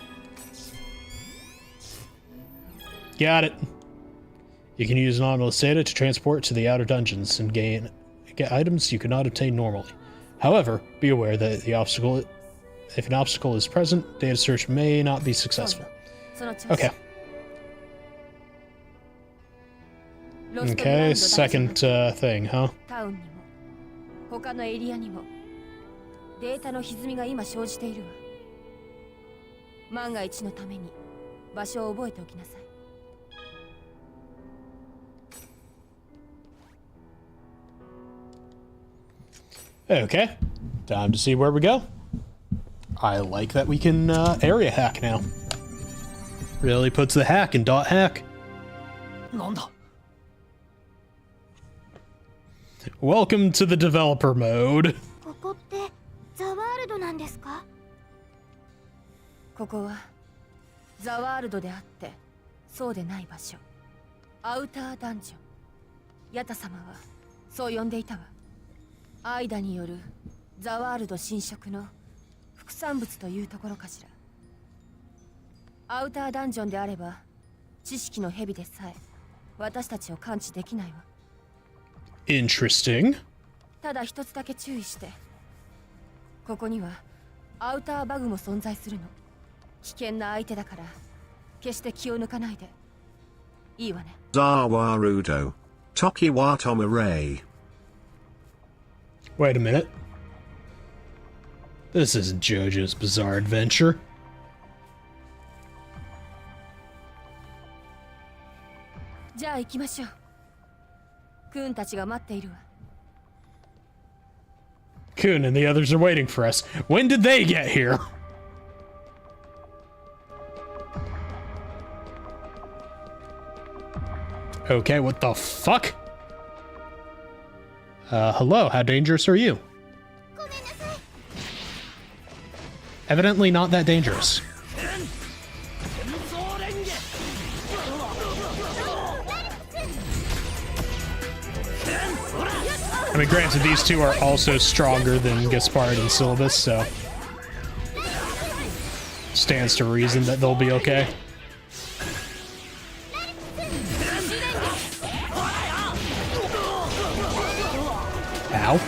Got it. You can use anomalous data to transport to the outer dungeons and get items you cannot obtain normally. However, be aware that if an obstacle is present, data search may not be successful. Okay. Okay, second thing, huh? タウンにも他のエリアにもデータの歪みが今生じているわ。万が一のために場所を覚えておきなさい。Okay, time to see where we go. I like that we can area hack now. Really puts the hack in dot hack. なんだ Welcome to the developer mode. ここってザワールドなんですか？ここはザワールドであってそうでない場所。アウターダンジョン。ヤタ様はそう呼んでいたわ。アイダによるザワールド侵食の副産物というところかしら。アウターダンジョンであれば知識の蛇でさえ私たちを感知できないわ。Interesting. ただ一つだけ注意して。ここにはアウターバグも存在するの。危険な相手だから決して気を抜かないで。いいわね。Zawarudo. Tokiwa Tomarei. Wait a minute. This isn't JoJo's Bizarre Adventure. じゃあ行きましょう。クーンたちが待っているわ。Kun and the others are waiting for us. When did they get here? Okay, what the fuck? Hello, how dangerous are you? Evidently not that dangerous. I mean, granted, these two are also stronger than Gaspard and Syllabus, so stands to reason that they'll be okay. Ow.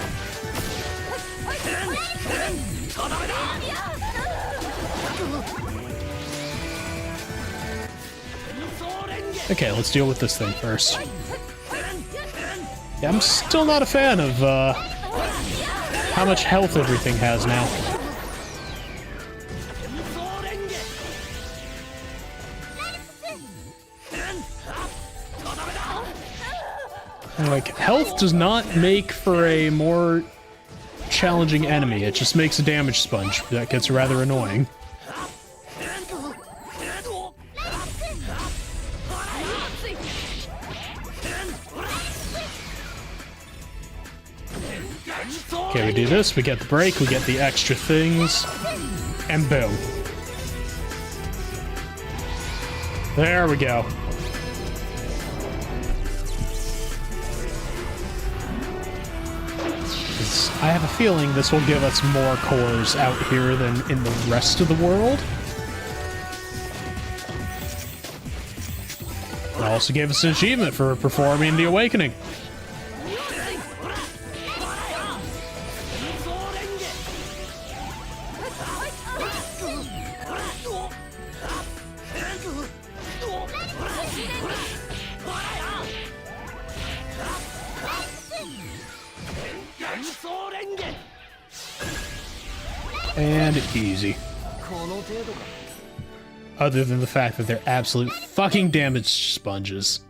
Okay, let's deal with this thing first. Yeah, I'm still not a fan of how much health everything has now. Like, health does not make for a more challenging enemy. It just makes a damage sponge that gets rather annoying. Okay, we do this, we get the break, we get the extra things, and boom. There we go. I have a feeling this will give us more cores out here than in the rest of the world. It also gave us an achievement for performing the awakening. And easy. Other than the fact that they're absolute fucking damage sponges.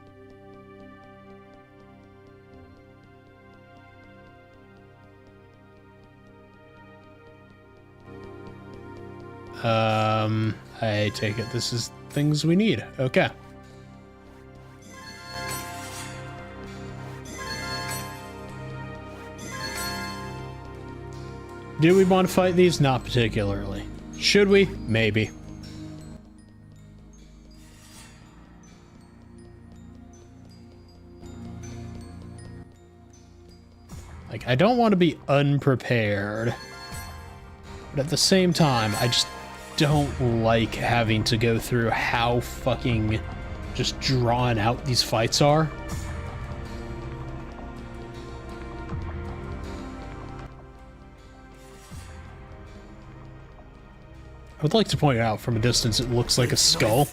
I take it this is things we need. Okay. Do we want to fight these? Not particularly. Should we? Maybe. Like, I don't want to be unprepared. But at the same time, I just don't like having to go through how fucking just drawn out these fights are. I would like to point out from a distance it looks like a skull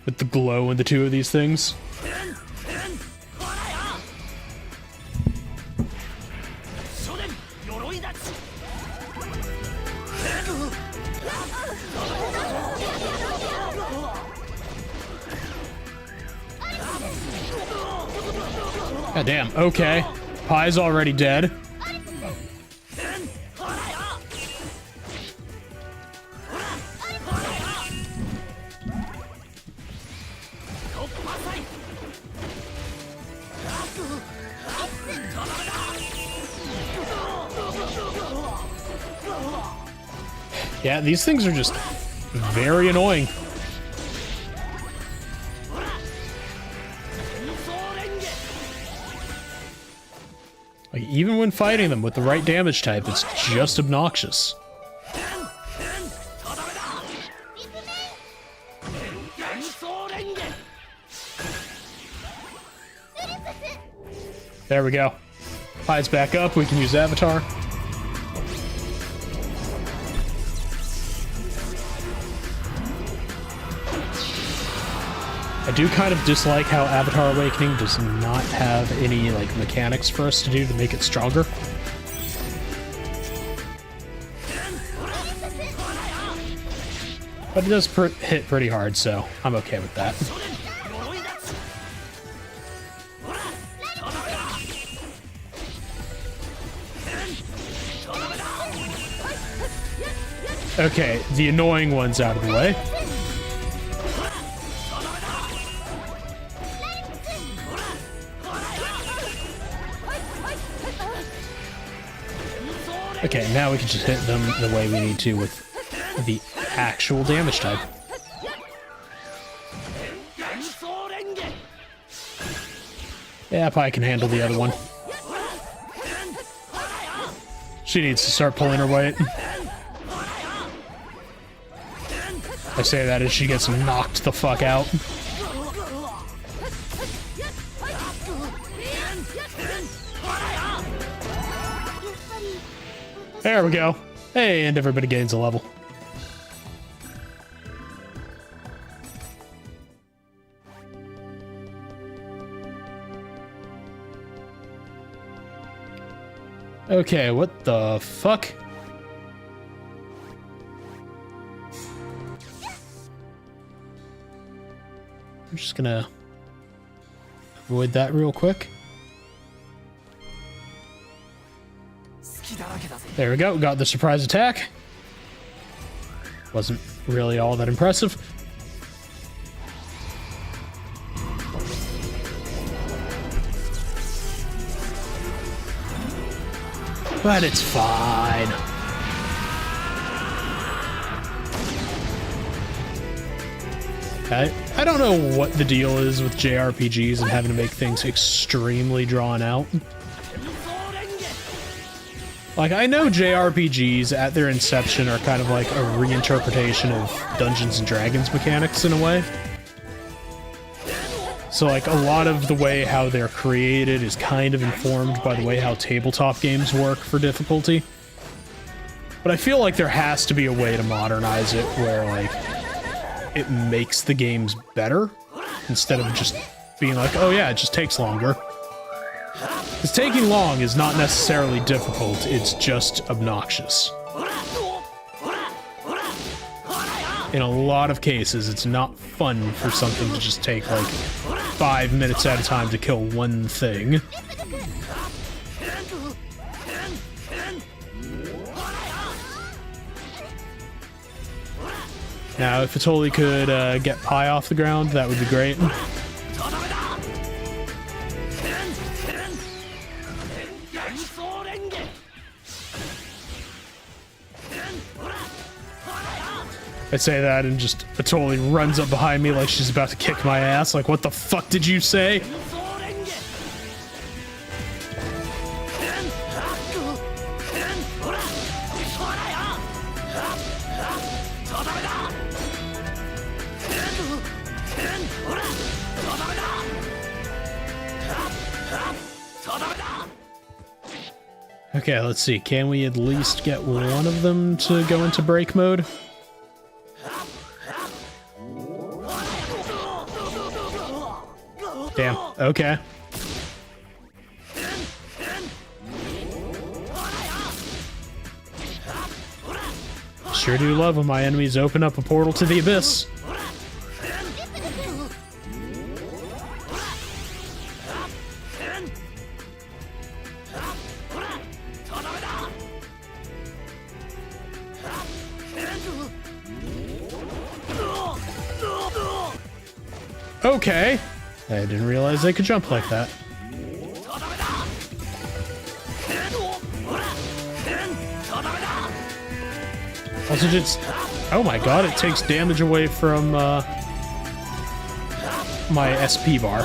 with the glow in the two of these things. God damn, okay. Pie's already dead. Yeah, these things are just very annoying. Like, even when fighting them with the right damage type, it's just obnoxious. There we go. Pie's back up, we can use Avatar. I do kind of dislike how Avatar Awakening does not have any, like, mechanics for us to do to make it stronger. But it does hit pretty hard, so I'm okay with that. Okay, the annoying one's out of the way. Okay, now we can just hit them the way we need to with the actual damage type. Yeah, probably can handle the other one. She needs to start pulling her weight. I say that as she gets knocked the fuck out. There we go. Hey, and everybody gains a level. Okay, what the fuck? I'm just gonna avoid that real quick. There we go, got the surprise attack. Wasn't really all that impressive. But it's fine. I don't know what the deal is with JRPGs and having to make things extremely drawn out. Like, I know JRPGs at their inception are kind of like a reinterpretation of Dungeons and Dragons mechanics in a way. So, like, a lot of the way how they're created is kind of informed by the way how tabletop games work for difficulty. But I feel like there has to be a way to modernize it where, like, it makes the games better instead of just being like, oh yeah, it just takes longer. Because taking long is not necessarily difficult, it's just obnoxious. In a lot of cases, it's not fun for something to just take like 5 minutes at a time to kill one thing. Now, if it totally could get Pi off the ground, that would be great. I say that and just it totally runs up behind me like she's about to kick my ass. Like, what the fuck did you say? Okay, let's see. Can we at least get one of them to go into break mode? Damn, okay. Sure do love when my enemies open up a portal to the abyss. Okay. I didn't realize they could jump like that. Also just... Oh my god, it takes damage away from my SP bar.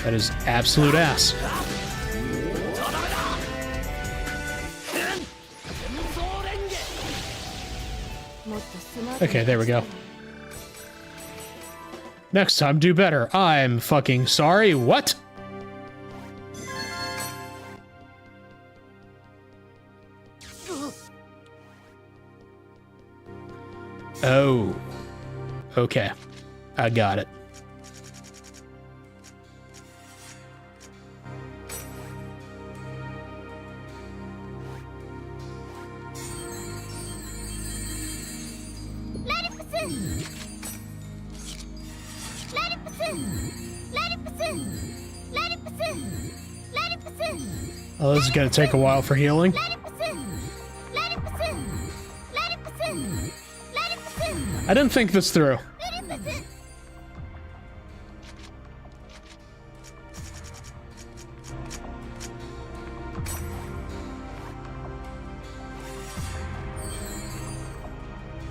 That is absolute ass. Okay, there we go. Next time, do better. I'm fucking sorry. What? Oh. Okay. I got it. Oh, this is gonna take a while for healing. I didn't think this through.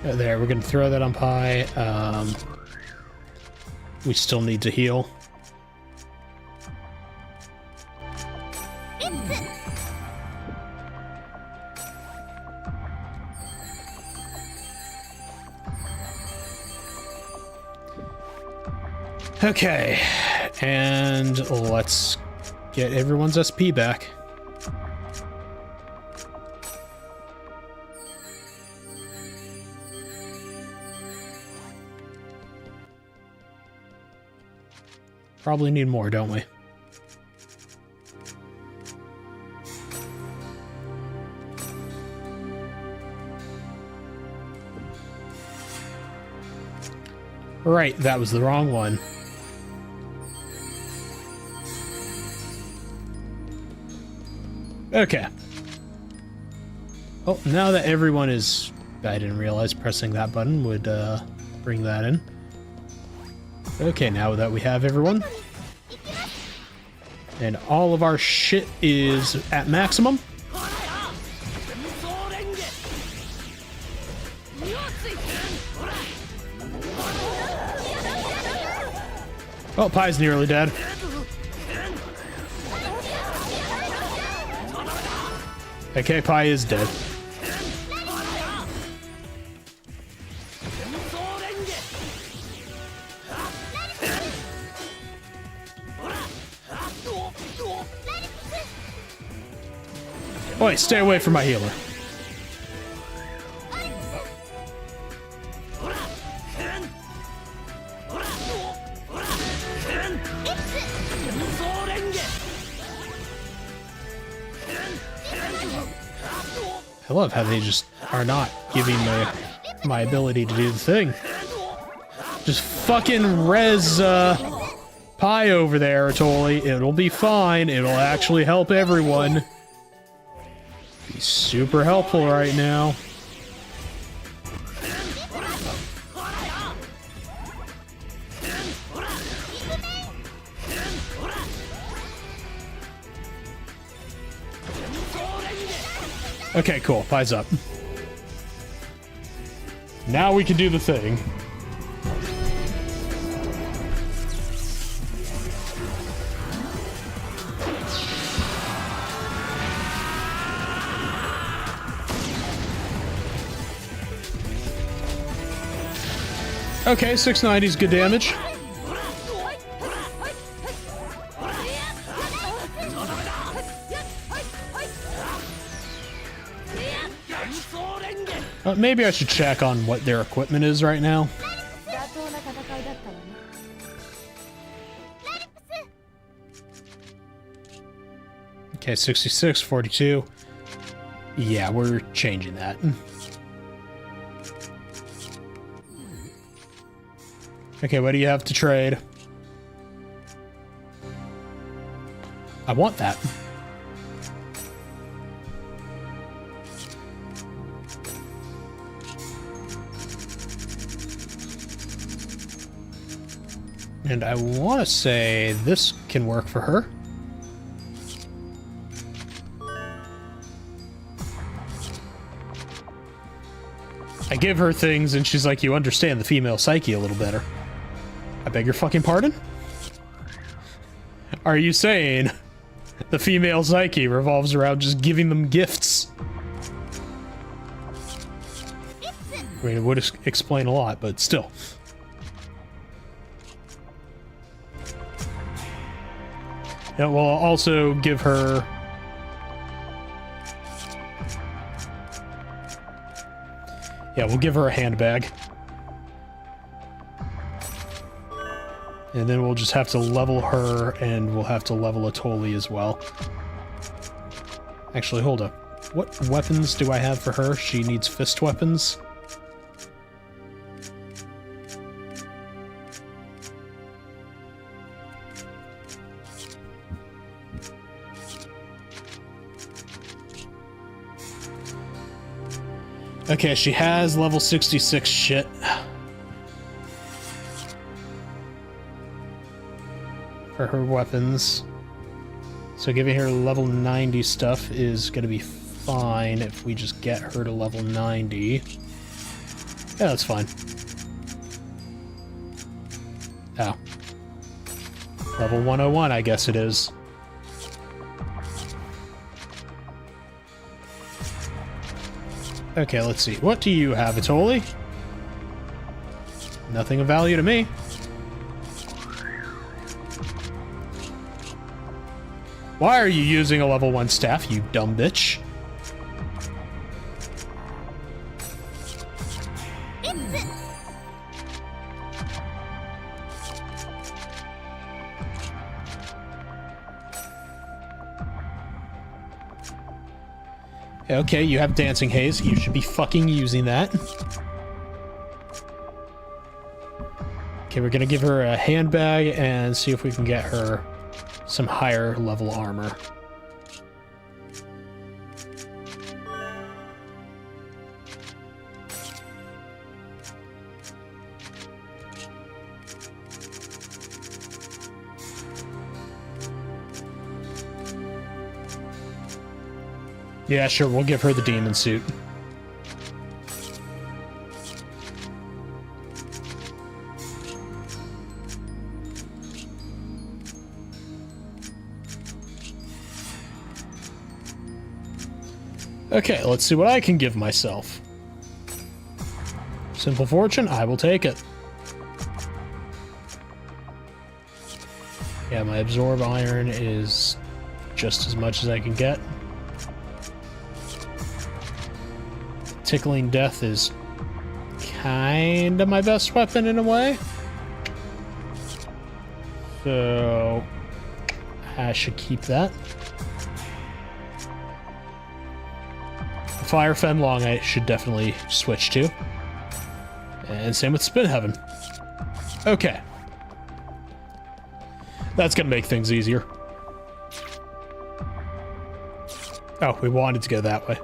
There, we're gonna throw that on Pi. We still need to heal. Okay, and let's get everyone's SP back. Probably need more, don't we? Right, that was the wrong one. Okay. Oh, now that everyone is... I didn't realize pressing that button would bring that in. Okay, now that we have everyone, and all of our shit is at maximum. Oh, Pi's nearly dead. Okay, Pi is dead. Oi, stay away from my healer. I love how they just are not giving me my ability to do the thing. Just fucking res Pi over there, Totally. It'll be fine. It'll actually help everyone. Be super helpful right now. Okay, cool. Pi's up. Now we can do the thing. Okay, 690 is good damage. Maybe I should check on what their equipment is right now. Okay, 66, 42. Yeah, we're changing that. Okay, what do you have to trade? I want that. And I want to say this can work for her. I give her things and she's like, you understand the female psyche a little better. I beg your fucking pardon? Are you saying the female psyche revolves around just giving them gifts? I mean, it would explain a lot, but still. Yeah, we'll also give her... Yeah, we'll give her a handbag. And then we'll just have to level her, and we'll have to level Atoli as well. Actually, hold up. What weapons do I have for her? She needs fist weapons. Okay, she has level 66 shit. for her weapons. So giving her level 90 stuff is going to be fine if we just get her to level 90. Yeah, that's fine. Oh. Level 101, I guess it is. Okay, let's see. What do you have, Atoli? Nothing of value to me. Why are you using a level 1 staff, you dumb bitch? Okay, you have Dancing Haze. You should be fucking using that. Okay, we're gonna give her a handbag and see if we can get her some higher level armor. Yeah, sure, we'll give her the demon suit. Okay, let's see what I can give myself. Simple fortune, I will take it. Yeah, my absorb iron is just as much as I can get. Tickling death is kinda my best weapon in a way. So I should keep that. Fire Fenlong I should definitely switch to. And same with Spin Heaven. Okay. That's gonna make things easier. Oh, we wanted to go that way.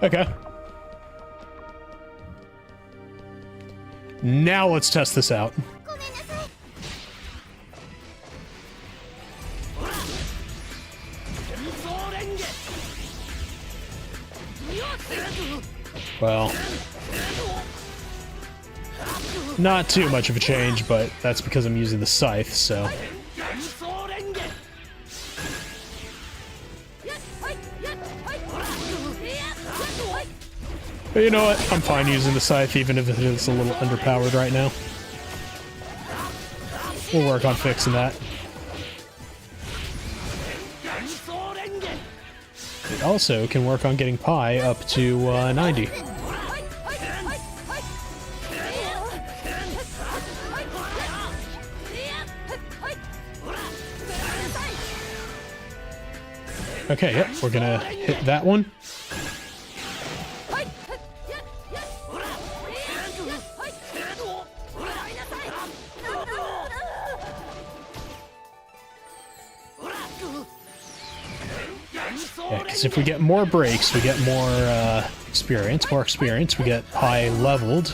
Okay. Now let's test this out. Well, not too much of a change, but that's because I'm using the scythe, so. But you know what? I'm fine using the scythe, even if it is a little underpowered right now. We'll work on fixing that. We also can work on getting Pi up to 90. Okay, yep, we're gonna hit that one. Yeah, because if we get more breaks, we get more experience. More experience, we get Pi leveled.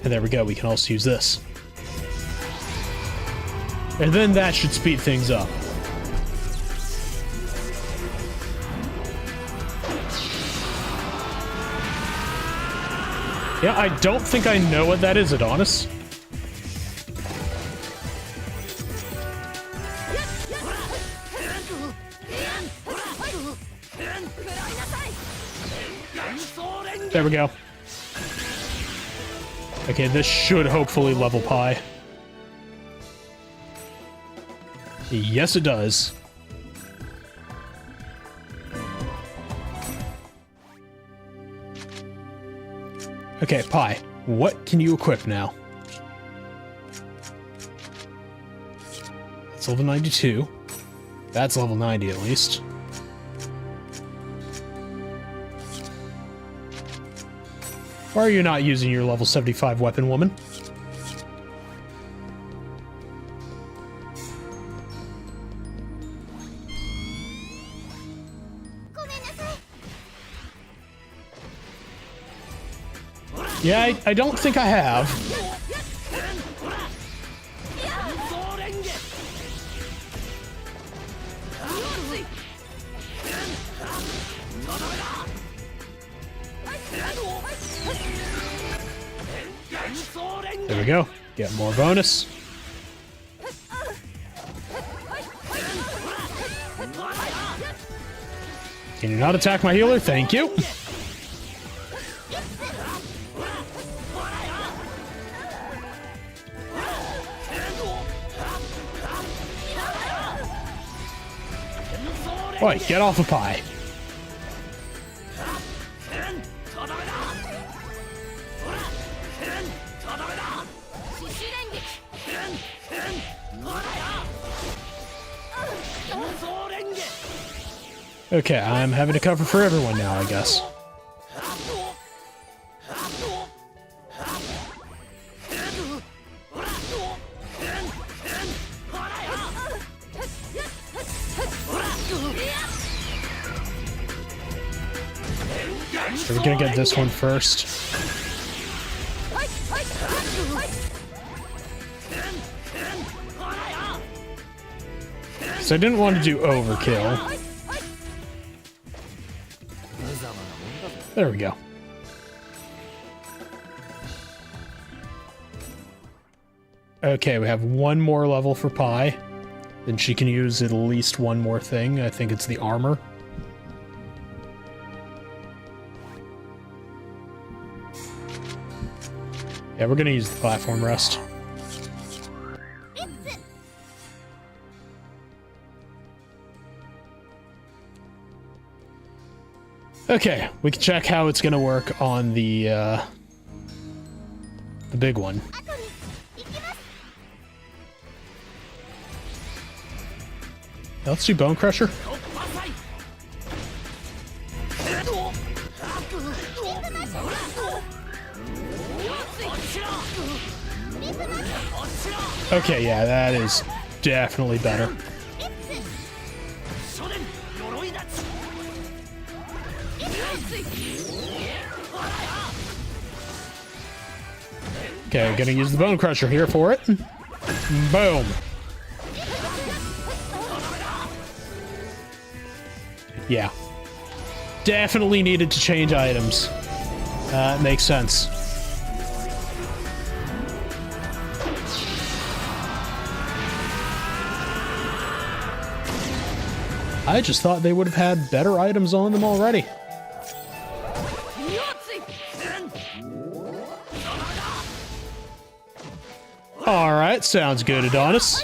And there we go, we can also use this. And then that should speed things up. Yeah, I don't think I know what that is, Adonis. There we go. Okay, this should hopefully level Pi. Yes, it does. Okay, Pi, what can you equip now? That's level 92. That's level 90 at least. Why are you not using your level 75 weapon, woman? Yeah, I don't think I have. There we go. Get more bonus. Can you not attack my healer? Thank you. Oi, get off a pie. Okay, I'm having to cover for everyone now, I guess. So we're gonna get this one first. So I didn't want to do overkill. There we go. Okay, we have one more level for Pi. Then she can use at least one more thing. I think it's the armor. Yeah, we're gonna use the platform rest. Okay, we can check how it's gonna work on the big one. Let's do Bone Crusher. Okay, yeah, that is definitely better. Okay, gonna use the Bone Crusher here for it. Boom. Yeah. Definitely needed to change items. Makes sense. I just thought they would have had better items on them already. Alright, sounds good, Adonis.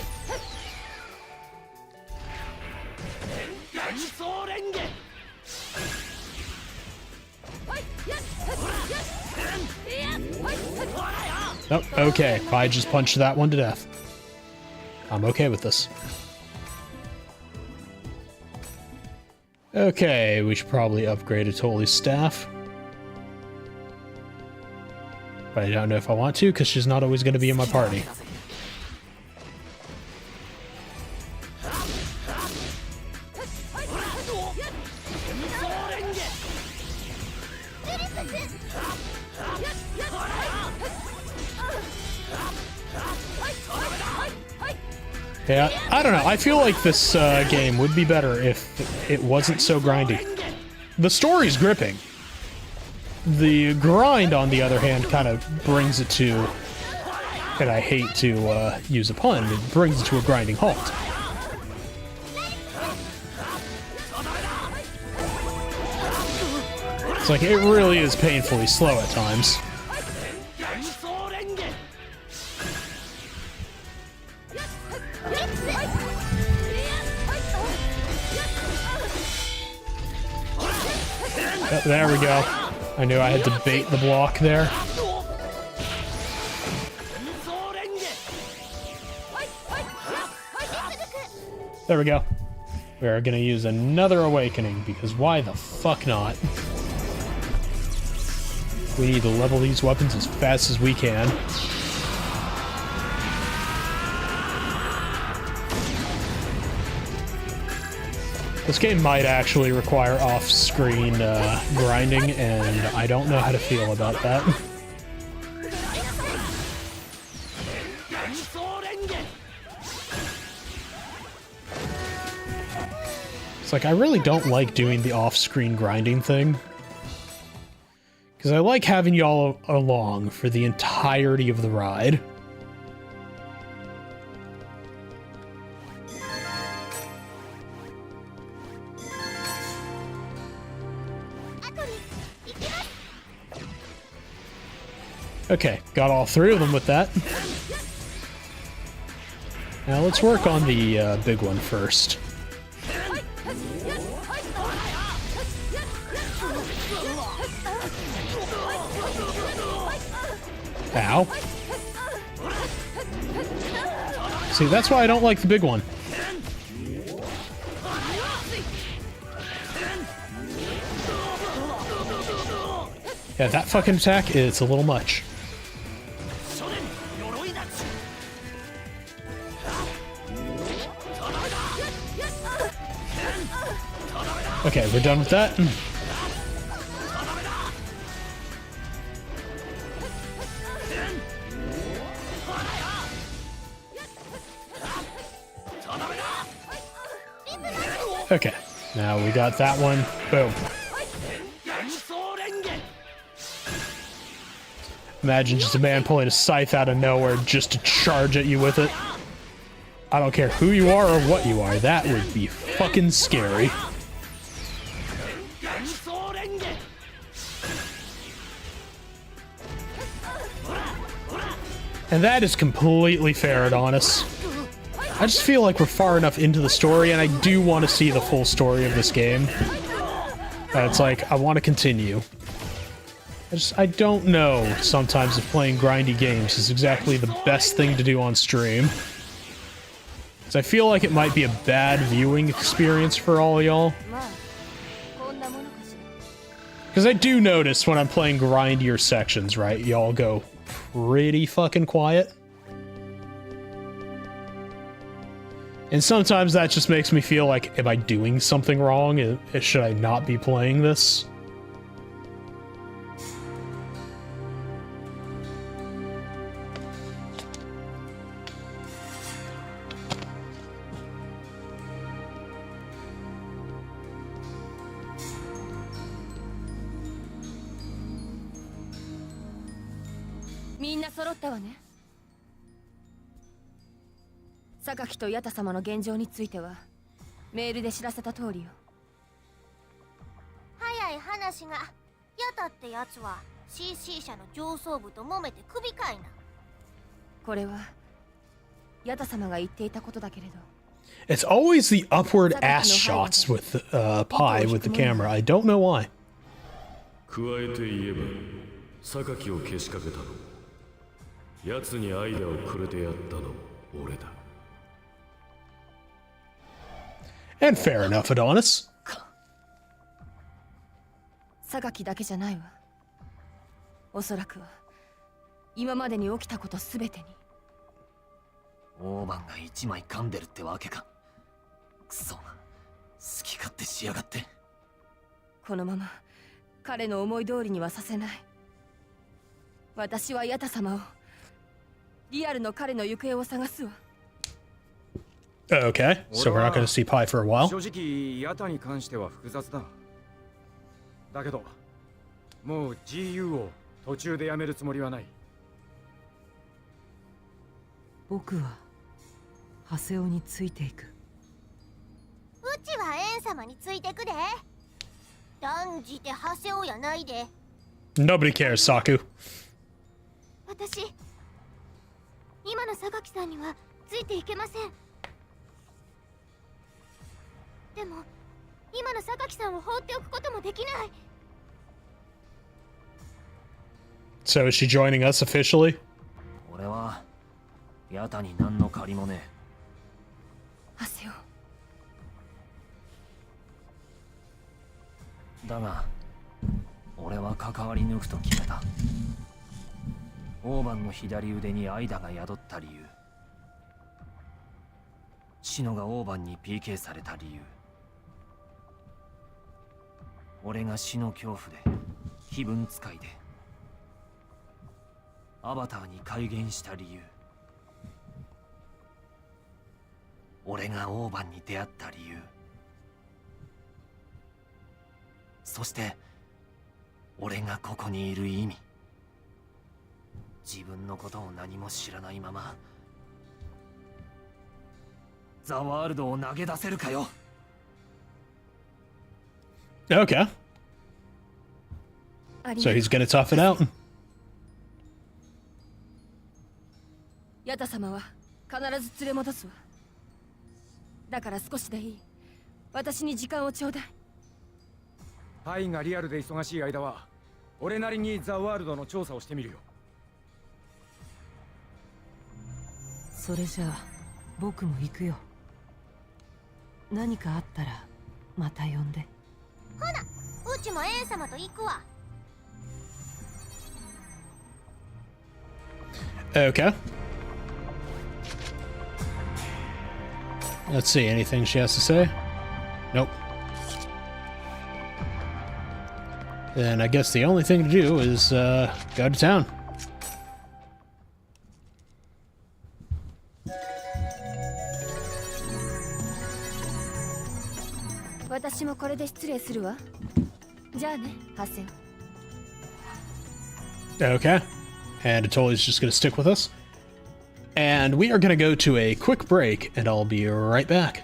Oh, okay. I just punched that one to death. I'm okay with this. Okay, we should probably upgrade Atoli's staff. But I don't know if I want to, because she's not always going to be in my party. Yeah, I don't know. I feel like this game would be better if it wasn't so grindy. The story's gripping. The grind, on the other hand, kind of brings it to, and I hate to use a pun, it brings it to a grinding halt. It's like, it really is painfully slow at times. Oh, there we go. I knew I had to bait the block there. There we go. We're gonna use another awakening, because why the fuck not? We need to level these weapons as fast as we can. This game might actually require off-screen grinding, and I don't know how to feel about that. It's like, I really don't like doing the off-screen grinding thing. Because I like having y'all along for the entirety of the ride. Okay, got all three of them with that. Now let's work on the big one first. Ow. See, that's why I don't like the big one. Yeah, that fucking attack, it's a little much. Okay, we're done with that. Okay, now we got that one. Boom. Imagine just a man pulling a scythe out of nowhere just to charge at you with it. I don't care who you are or what you are, that would be fucking scary. And that is completely fair, Adonis. I just feel like we're far enough into the story, and I do want to see the full story of this game. It's like, I want to continue. I don't know sometimes if playing grindy games is exactly the best thing to do on stream. Because I feel like it might be a bad viewing experience for all y'all. Because I do notice when I'm playing grindier sections, right, y'all go pretty fucking quiet. And sometimes that just makes me feel like, am I doing something wrong? Should I not be playing this?榊とヤタ様の現状についてはメールで知らせた通りよ。早い話が、ヤタってやつは CC 社の上層部と揉めて首かいな。これはヤタ様が言っていたことだけれど。It's always the upward ass shots with Pi with the camera. I don't know why. 加えて言えば、榊をけしかけたの。奴に間をくれてやったの俺だ。And fair enough, Adonis. 榊だけじゃないわ。おそらくは今までに起きたことすべてに。オーバンが一枚噛んでるってわけか。くそ、好き勝手しやがって。このまま彼の思い通りにはさせない。私はヤタ様を、リアルの彼の行方を探すわ。Okay, so we're not going to see Pi for a while. 正直ヤタに関しては複雑だ。だけどもう GU を途中でやめるつもりはない。僕はハセオについていく。うちはエン様についてくで。断じてハセオやないで。 Nobody cares, Saku. 私、今の榊さんにはついていけません。でも今の榊さんを放っておくこともできない。 So is she joining us officially? 俺はヤタに何の借りもねハセオ。え。だが俺は関わり抜くと決めた。オーバンの左腕にアイダが宿った理由、シノがオーバンに PK された理由、俺が死の恐怖で非分使いでアバターに改元した理由、俺がオーバンに出会った理由、そして俺がここにいる意味。自分のことを何も知らないままザワールドを投げ出せるかよ。 Okay. So he's gonna tough it out. ヤタ様は必ず連れ戻すわ。だから少しでいい。私に時間をちょうだい。パイがリアルで忙しい間は俺なりにザワールドの調査をしてみるよ。それじゃあ僕も行くよ。何かあったらまた呼んで。ほな、うちもエン様と行くわ。Okay. Let's see, anything she has to say? Nope. Then I guess the only thing to do is go to town. 私もこれで失礼するわ。じゃあね、ハセオ。 Okay. And Atoli's just gonna stick with us. And we are gonna go to a quick break, and I'll be right back.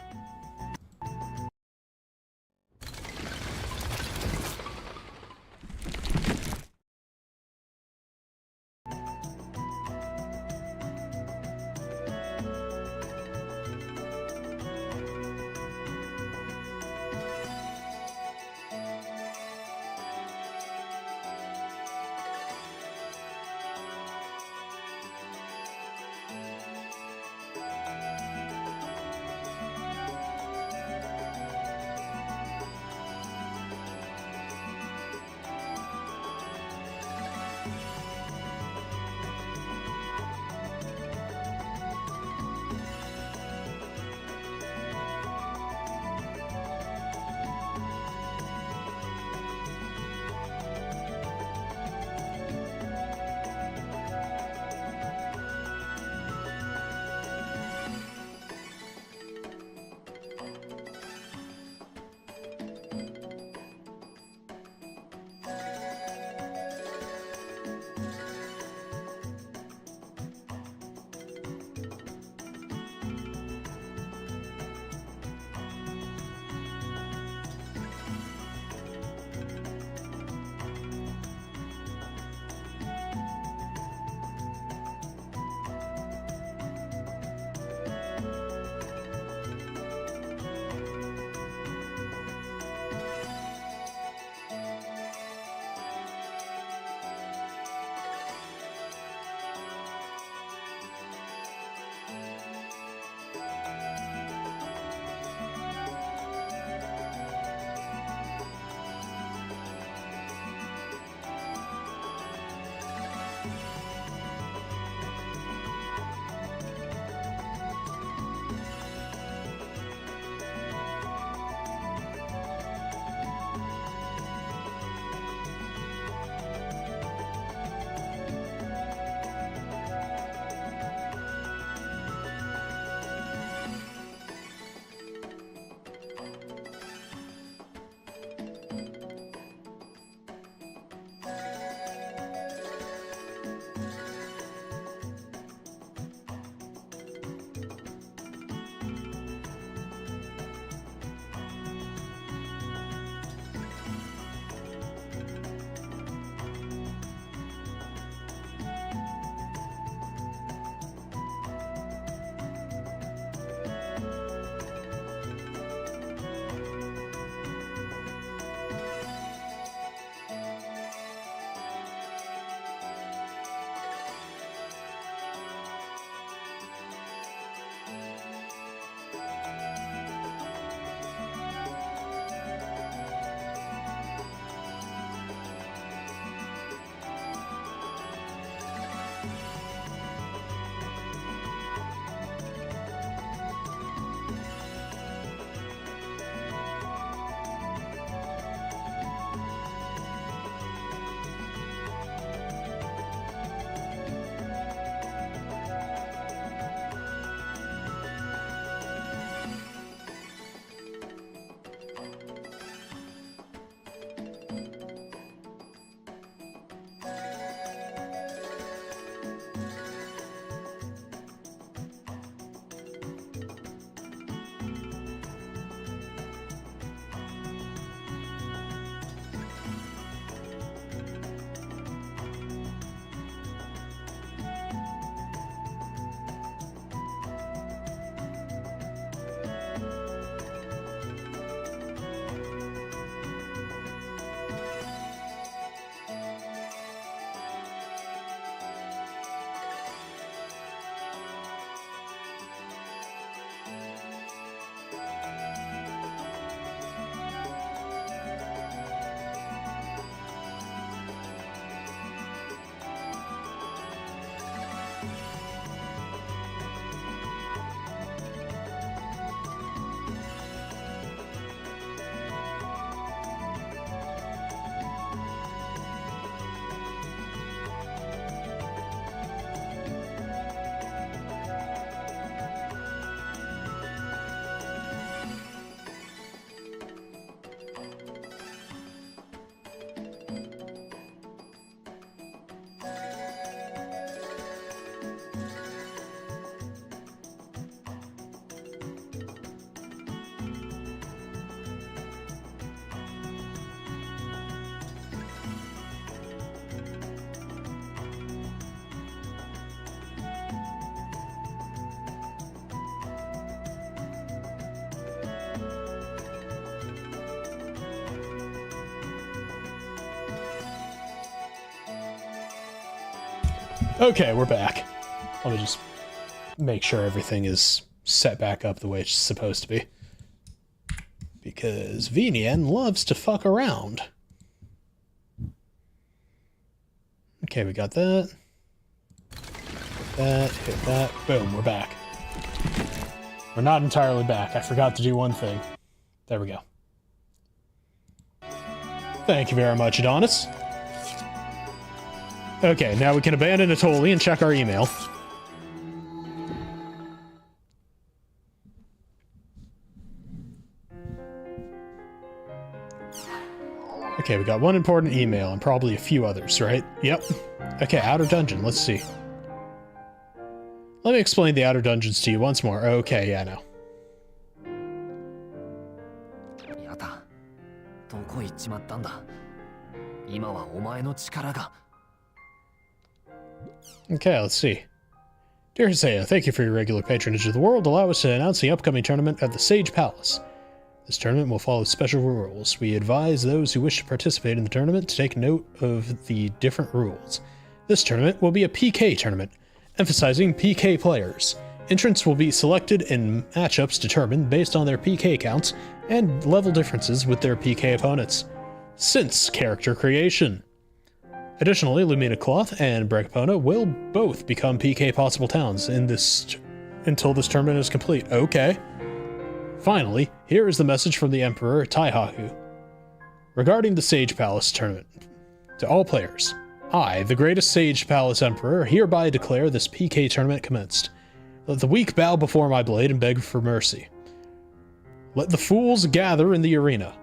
Okay, we're back. Let me just make sure everything is set back up the way it's supposed to be. Because Vinian loves to fuck around. Okay, we got that. Hit that. Boom, we're back. We're not entirely back. I forgot to do one thing. There we go. Thank you very much, Adonis. Okay, now we can abandon Atoli and check our email. Okay, we got one important email and probably a few others, right? Yep. Okay, Outer Dungeon, let's see. Let me explain the Outer Dungeons to you once more. Okay, yeah, no. やだ。どこ行っちまったんだ。今はお前の力が。Okay, let's see. Dear Hisaya, thank you for your regular patronage of the world. Allow us to announce the upcoming tournament at the Sage Palace. This tournament will follow special rules. We advise those who wish to participate in the tournament to take note of the different rules. This tournament will be a PK tournament, emphasizing PK players. Entrants will be selected and matchups determined based on their PK counts and level differences with their PK opponents. Since character creation. Additionally, Lumina Cloth and Bregpona will both become PK possible towns in this until this tournament is complete. Okay. Finally, here is the message from the Emperor Taihaku. Regarding the Sage Palace tournament, to all players, I, the greatest Sage Palace Emperor, hereby declare this PK tournament commenced. Let the weak bow before my blade and beg for mercy. Let the fools gather in the arena.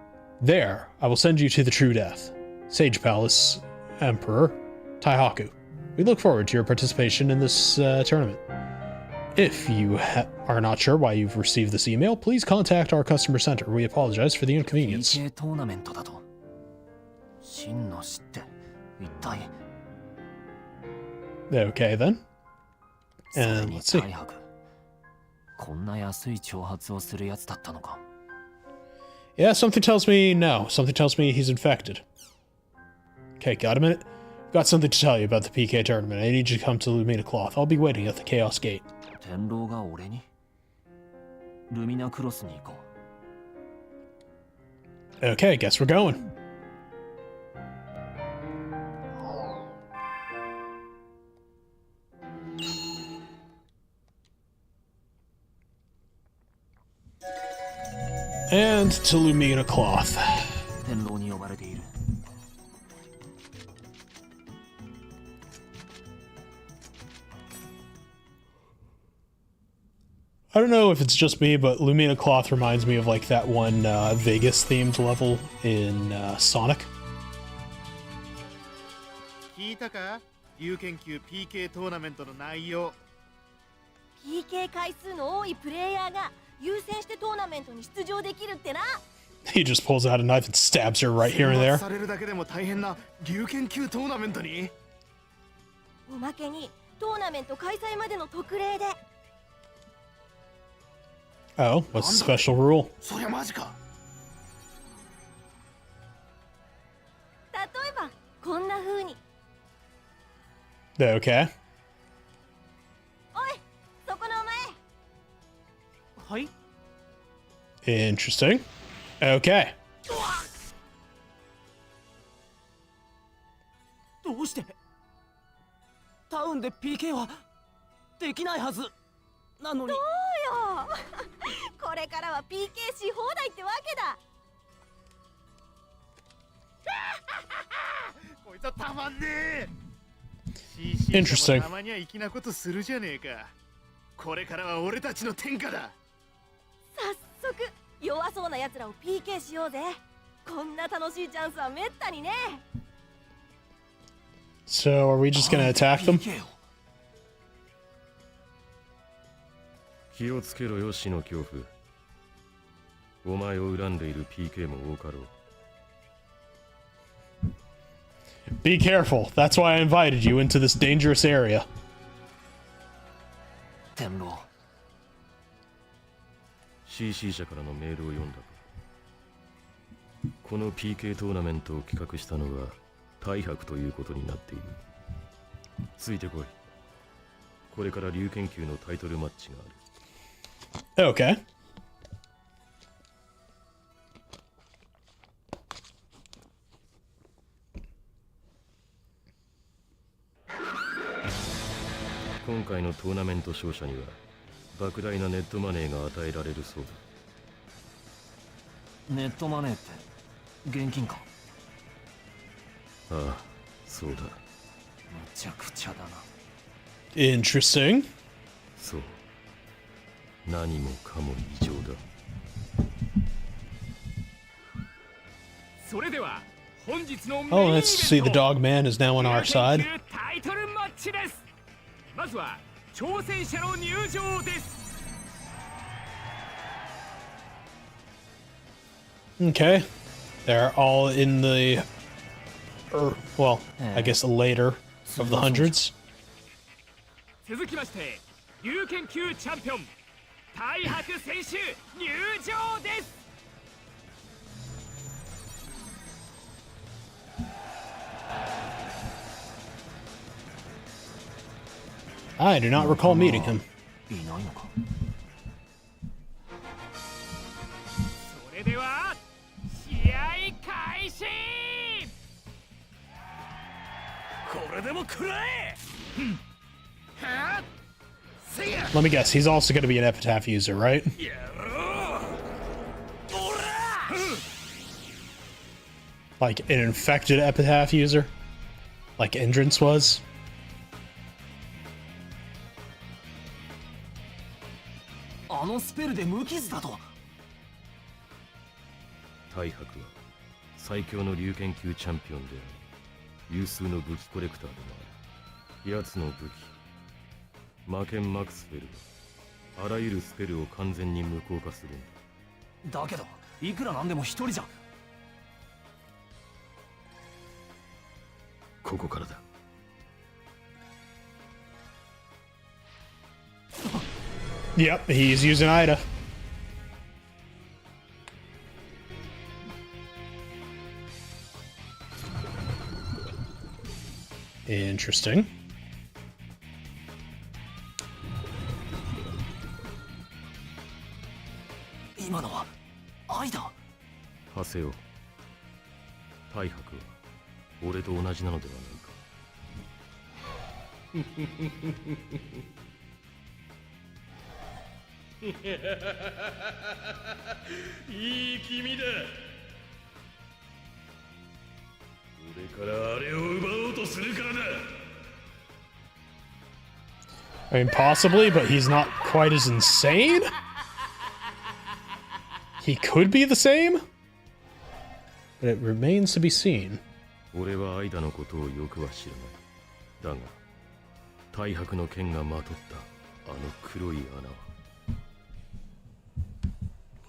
There, I will send you to the true death. Sage Palace Emperor Taihaku. We look forward to your participation in this tournament. If you are not sure why you've received this email, please contact our customer center. We apologize for the inconvenience. PK トーナメントだと。真の死って一体。Okay then. And let's see. こんな安い挑発をするやつだったのか。Yeah, something tells me no. Something tells me he's infected. Okay, got a minute? Got something to tell you about the PK tournament. I need you to come to Lumina Cloth. I'll be waiting at the Chaos Gate. 天狼が俺にルミナクロスに行こう。Okay, guess we're going. And to Lumina Cloth. 天狼に呼ばれている。I don't know if it's just me, but Lumina Cloth reminds me of like that one Vegas-themed level in Sonic. 聞いたか？竜研究 PK トーナメントの内容。PK 回数の多いプレイヤーが優先してトーナメントに出場できるってな。He just pulls out a knife and stabs her right here and there. されるだけでも大変な竜研究トーナメントに。おまけにトーナメント開催までの特例で。Oh, what's the special rule? そりゃマジか。例えばこんな風に。Okay. おい、そこのお前。はい。Interesting. Okay. どうしてタウンで PK はできないはずなのに。どうよこれからは PK し放題ってわけだ。こいつはたまんねえ。Interesting. たまには粋なことするじゃねえか。これからは俺たちの天下だ。早速弱そうな奴らを PK しようぜ。こんな楽しいチャンスはめったにね。So, are we just gonna attack them? 気をつけろよ、死の恐怖。お前を恨んでいる PK も多かろう。Be careful. That's why I invited you into this dangerous area. 天狼。CC 社からのメールを読んだか。この PK トーナメントを企画したのは大白ということになっている。ついてこい。これから竜拳級のタイトルマッチがある。 Okay. 今回のトーナメント勝者には莫大なネットマネーが与えられるそうだ。ネットマネーって現金か？ああ、そうだ。むちゃくちゃだな。Interesting. そう。何もかも異常だ。それでは本日の Oh, let's see. The dog man is now on our side. タイトルマッチです。まずは挑戦者の入場です。 Okay. They're all in the, well, I guess later of the hundreds. 続きまして有権級チャンピオン大白選手入場です。 I do not recall meeting him. いないのか？それでは試合開始。これでも食らえ。 Let me guess, he's also going to be an epitaph user, right? Like an infected epitaph user? Like Entrance was? あのスペルで無傷だと。大白は最強の竜拳級チャンピオンであり有数の武器コレクターでもある。奴の武器魔剣マクスフェルはあらゆるスペルを完全に無効化するんだ。だけどいくらなんでも一人じゃん。ここからだ。 Yep, he's using Ida. Interesting. 今のは愛だ。ハセオ、大白は俺と同じなのではないか。いい君だ。俺からあれを奪おうとするからだ。 I mean, possibly, but he's not quite as insane? He could be the same? But it remains to be seen. 俺はアイダのことをよくは知らない。だが、大白の剣がまとったあの黒い穴は。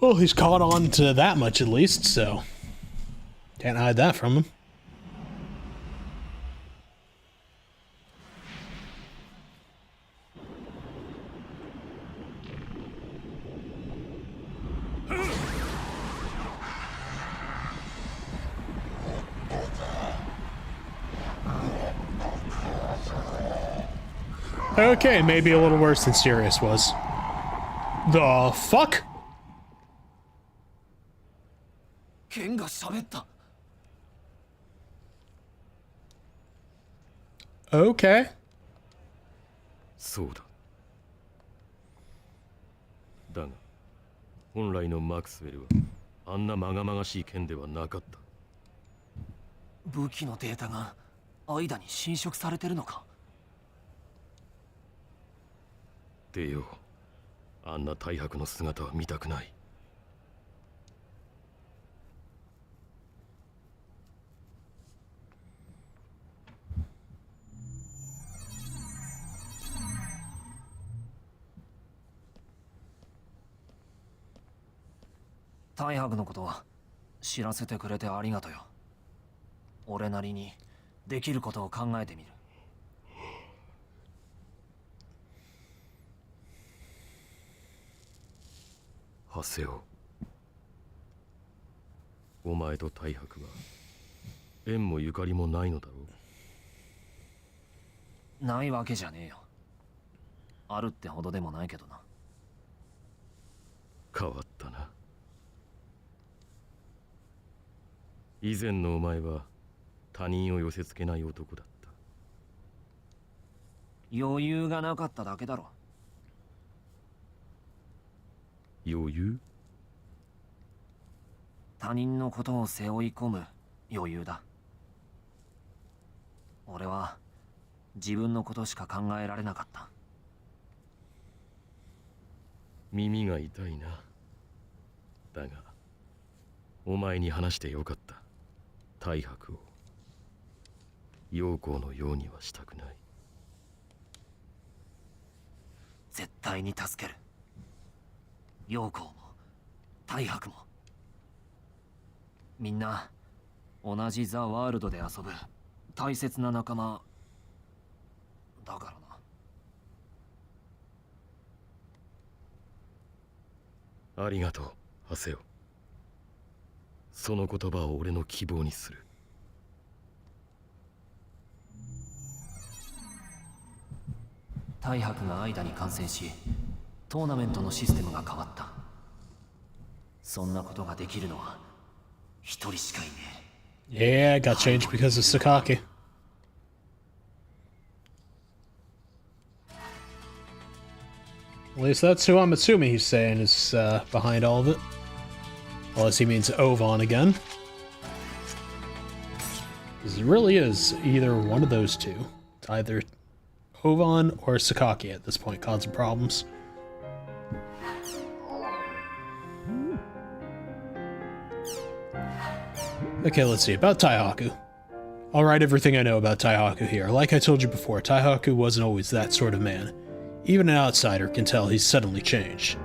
Well, he's caught on to that much at least, so can't hide that from him. Okay, maybe a little worse than Sirius was. The fuck? 剣が喋った。 Okay. そうだ。だが、本来のマクスウェルはあんなまがまがしい剣ではなかった。武器のデータがアイダに侵食されてるのか。でよ、あんな大白の姿は見たくない。 大白のことは知らせてくれてありがとよ。俺なりにできることを考えてみる。ハセオ、お前と大白は縁もゆかりもないのだろう。ないわけじゃねえよ。あるってほどでもないけどな。変わったな。以前のお前は他人を寄せつけない男だった。余裕がなかっただけだろ。余裕？他人のことを背負い込む余裕だ。俺は自分のことしか考えられなかった。耳が痛いな。だがお前に話してよかった。大白を陽光のようにはしたくない。絶対に助ける。陽光も大白もみんな同じザ・ワールドで遊ぶ大切な仲間だからな。ありがとう、ハセオ。その言葉を俺の希望にする。大白が間に感染し、トーナメントのシステムが変わった。そんなことができるのは一人しかいねYeah, え。got changed because of Sakaki. At least that's who I'm assuming he's saying is behind all of it. Unless he means Ovon again. Because it really is either one of those two. It's either Ovon or Sakaki at this point causing problems. Okay, let's see. About Taihaku. I'll write everything I know about Taihaku here. Like I told you before, Taihaku wasn't always that sort of man. Even an outsider can tell he's suddenly changed.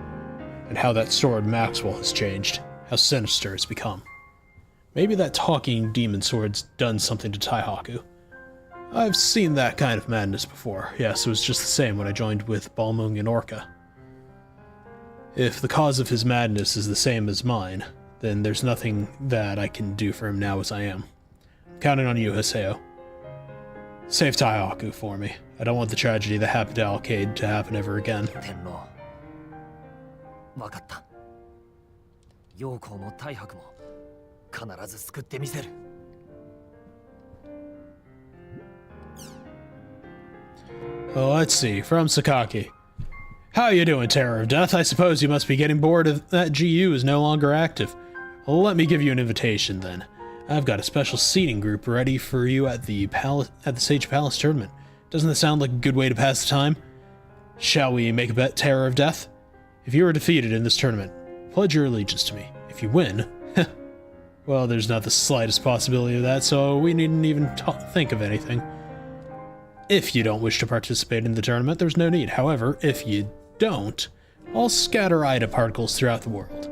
And how that sword Maxwell has changed. How sinister it's become. Maybe that talking demon sword's done something to Taihaku. I've seen that kind of madness before. Yes, it was just the same when I joined with Balmung and Orca. If the cause of his madness is the same as mine, then there's nothing that I can do for him now as I am. I'm counting on you, Haseo. Save Taihaku for me. I don't want the tragedy that happened to Alcade to happen ever again. 天皇、分かった。陽光も大白も必ず救ってみせる。Oh, let's see. From Sakaki. How you doing, Terror of Death? I suppose you must be getting bored of that GU is no longer active. Well, let me give you an invitation, then. I've got a special seating group ready for you at the Sage Palace tournament. Doesn't that sound like a good way to pass the time? Shall we make a bet, Terror of Death? If you are defeated in this tournament, pledge your allegiance to me. If you win, well, there's not the slightest possibility of that, so we needn't even think of anything. If you don't wish to participate in the tournament, there's no need. However, if you don't, I'll scatter Ida particles throughout the world.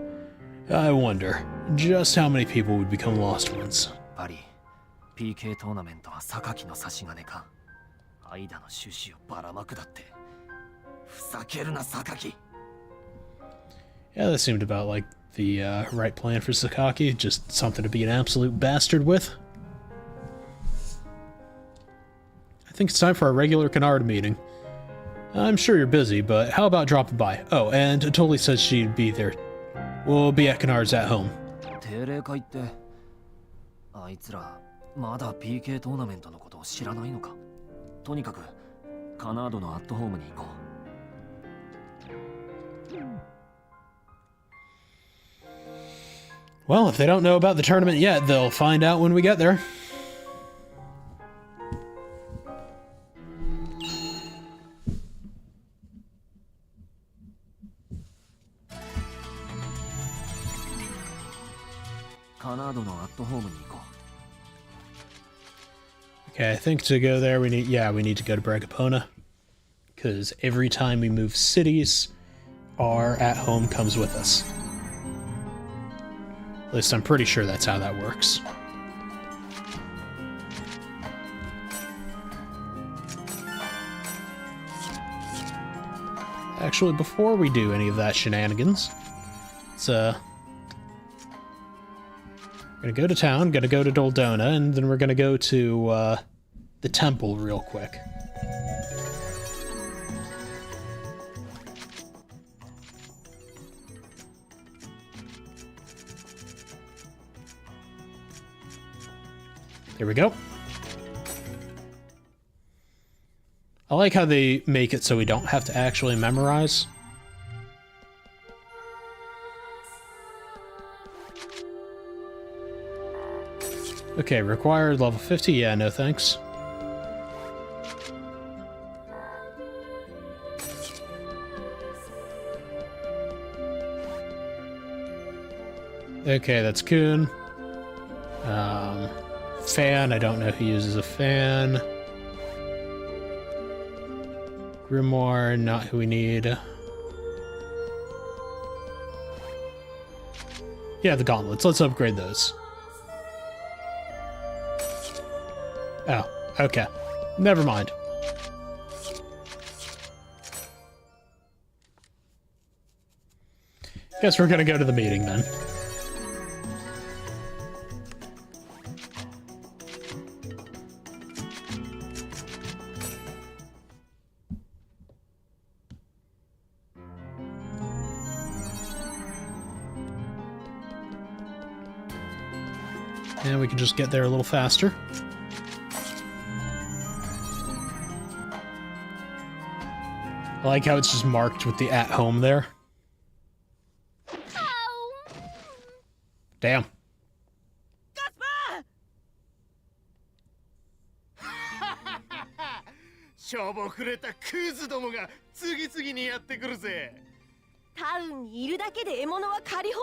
I wonder, just how many people would become lost ones. パリ、PK トーナメントは榊の差し金か。間の種子をばらまくだって。ふざけるな、榊。Yeah, that seemed about like the right plan for Sakaki. Just something to be an absolute bastard with. I think it's time for our regular Canard meeting. I'm sure you're busy, but how about dropping by? Oh, and Totally says she'd be there. We'll be at Canard's at home. 定例会って、あいつらまだ PK トーナメントのことを知らないのか。とにかくカナードのアットホームに行こう。Well, if they don't know about the tournament yet, they'll find out when we get there. Okay, I think to go there we need to go to Bragapona. Because every time we move cities, our at home comes with us. At least I'm pretty sure that's how that works. Actually, before we do any of that shenanigans, let's we're gonna go to town, gonna go to Doldona, and then we're gonna go to the temple real quick. There we go. I like how they make it so we don't have to actually memorize. Okay, required level 50. Yeah, no thanks. Okay, that's Kun. Fan, I don't know who uses a fan. Grimoire, not who we need. Yeah, the gauntlets. Let's upgrade those. Oh, okay. Never mind. Guess we're gonna go to the meeting then. And we can just get there a little faster. I like how it's just marked with the at home there. Damn. しょぼくれたクズどもが次々にやってくるぜ。タウンにいるだけで獲物は狩り放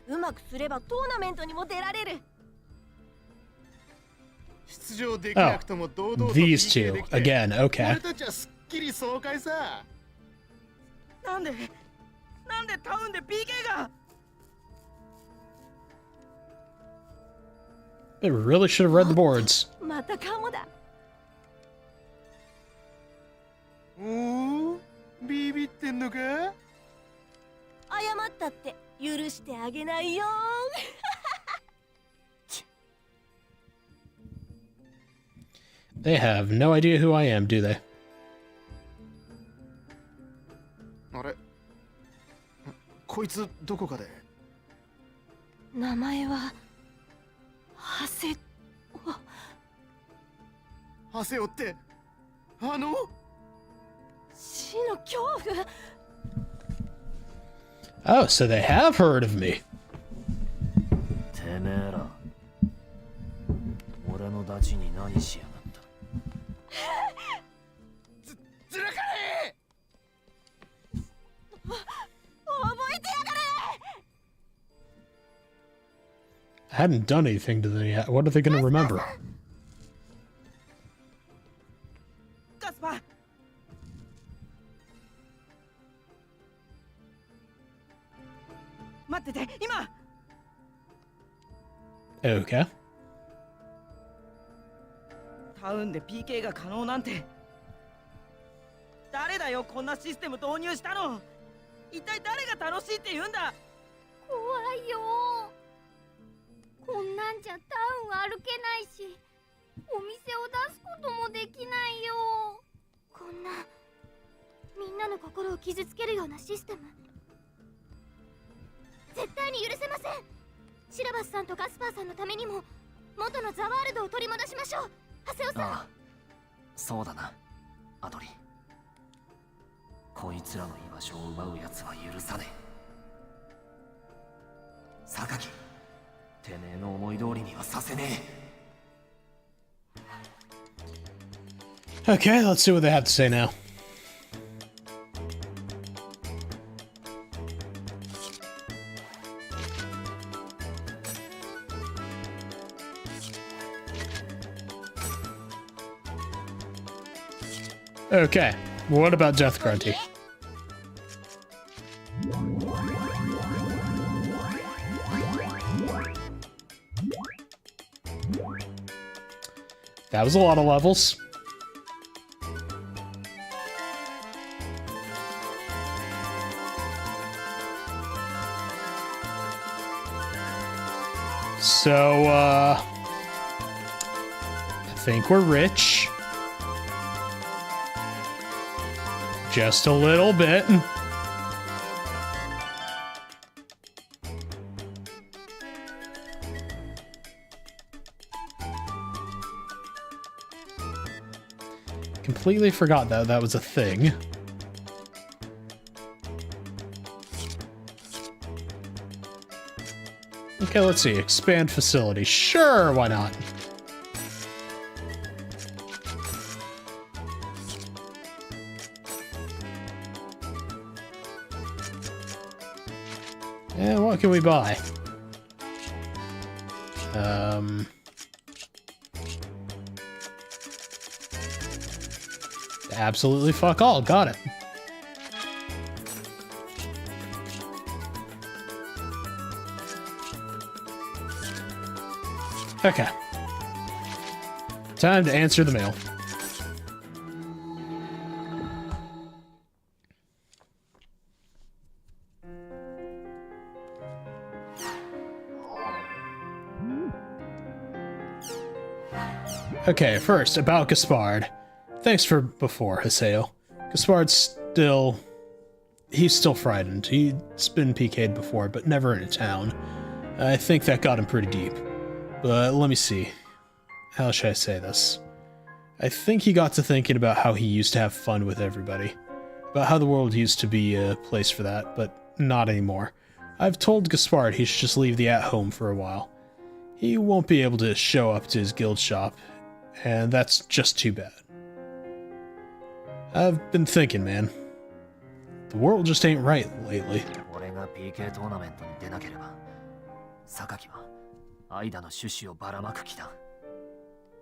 題。うまくすればトーナメントにも出られる。 出場できなくとも堂々と These two again, okay. 俺たちはすっきり爽快さ。なんでタウンで PK が They really should have read the boards. またかもだ。おお、ビビってんのか？謝ったって許してあげないよ。They have no idea who I am, do they? あれ？こいつどこかで？名前はハセハセオってあの？死の恐怖。 Oh, so they have heard of me. てめえら、俺のダチに何しやがった。ずらかれ！覚えてやがれ！ I hadn't done anything to them yet. What are they going to remember? ガスパー。 待ってて、今。 Okay. タウンで PK が可能なんて。誰だよ、こんなシステム導入したの。一体誰が楽しいって言うんだ。怖いよ。こんなんじゃタウン歩けないし、お店を出すこともできないよ。こんなみんなの心を傷つけるようなシステム。 絶対に許せません。シラバスさんとガスパーさんのためにも元のザワールドを取り戻しましょう。ハセオさん。ああ、そうだな、アドリ。こいつらの居場所を奪うやつは許さねえ。榊、てめえの思い通りにはさせねえ。 Okay, let's see what they have to say now. Okay, what about Death Grunty? That was a lot of levels. So, I think we're rich. Just a little bit. Completely forgot that that was a thing. Okay, let's see. Expand facility. Sure, why not? And what can we buy? Absolutely fuck all. Got it. Okay. Time to answer the mail. Okay, first, about Gaspard. Thanks for before, Haseo. Gaspard's he's still frightened. He's been PK'd before, but never in a town. I think that got him pretty deep. But let me see. How should I say this? I think he got to thinking about how he used to have fun with everybody. About how the world used to be a place for that, but not anymore. I've told Gaspard he should just leave the at-home for a while. He won't be able to show up to his guild shop, and that's just too bad. I've been thinking, man. The world just ain't right lately. 俺が PK トーナメントに出なければ、榊は間の種子をばらまく気だ。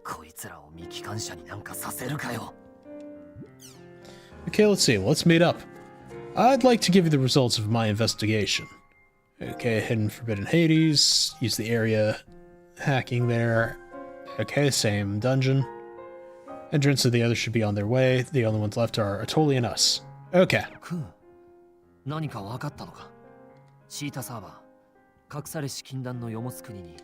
こいつらを未帰還者になんかさせるかよ。Okay, let's see. Let's meet up. I'd like to give you the results of my investigation. Okay, hidden forbidden Hades. Use the area hacking there. Okay, same dungeon. Entrance of the others should be on their way. The only ones left are Atoli and us. Okay. 何か分かったのか？シータサーバー、隠されし禁断の世もつ国に。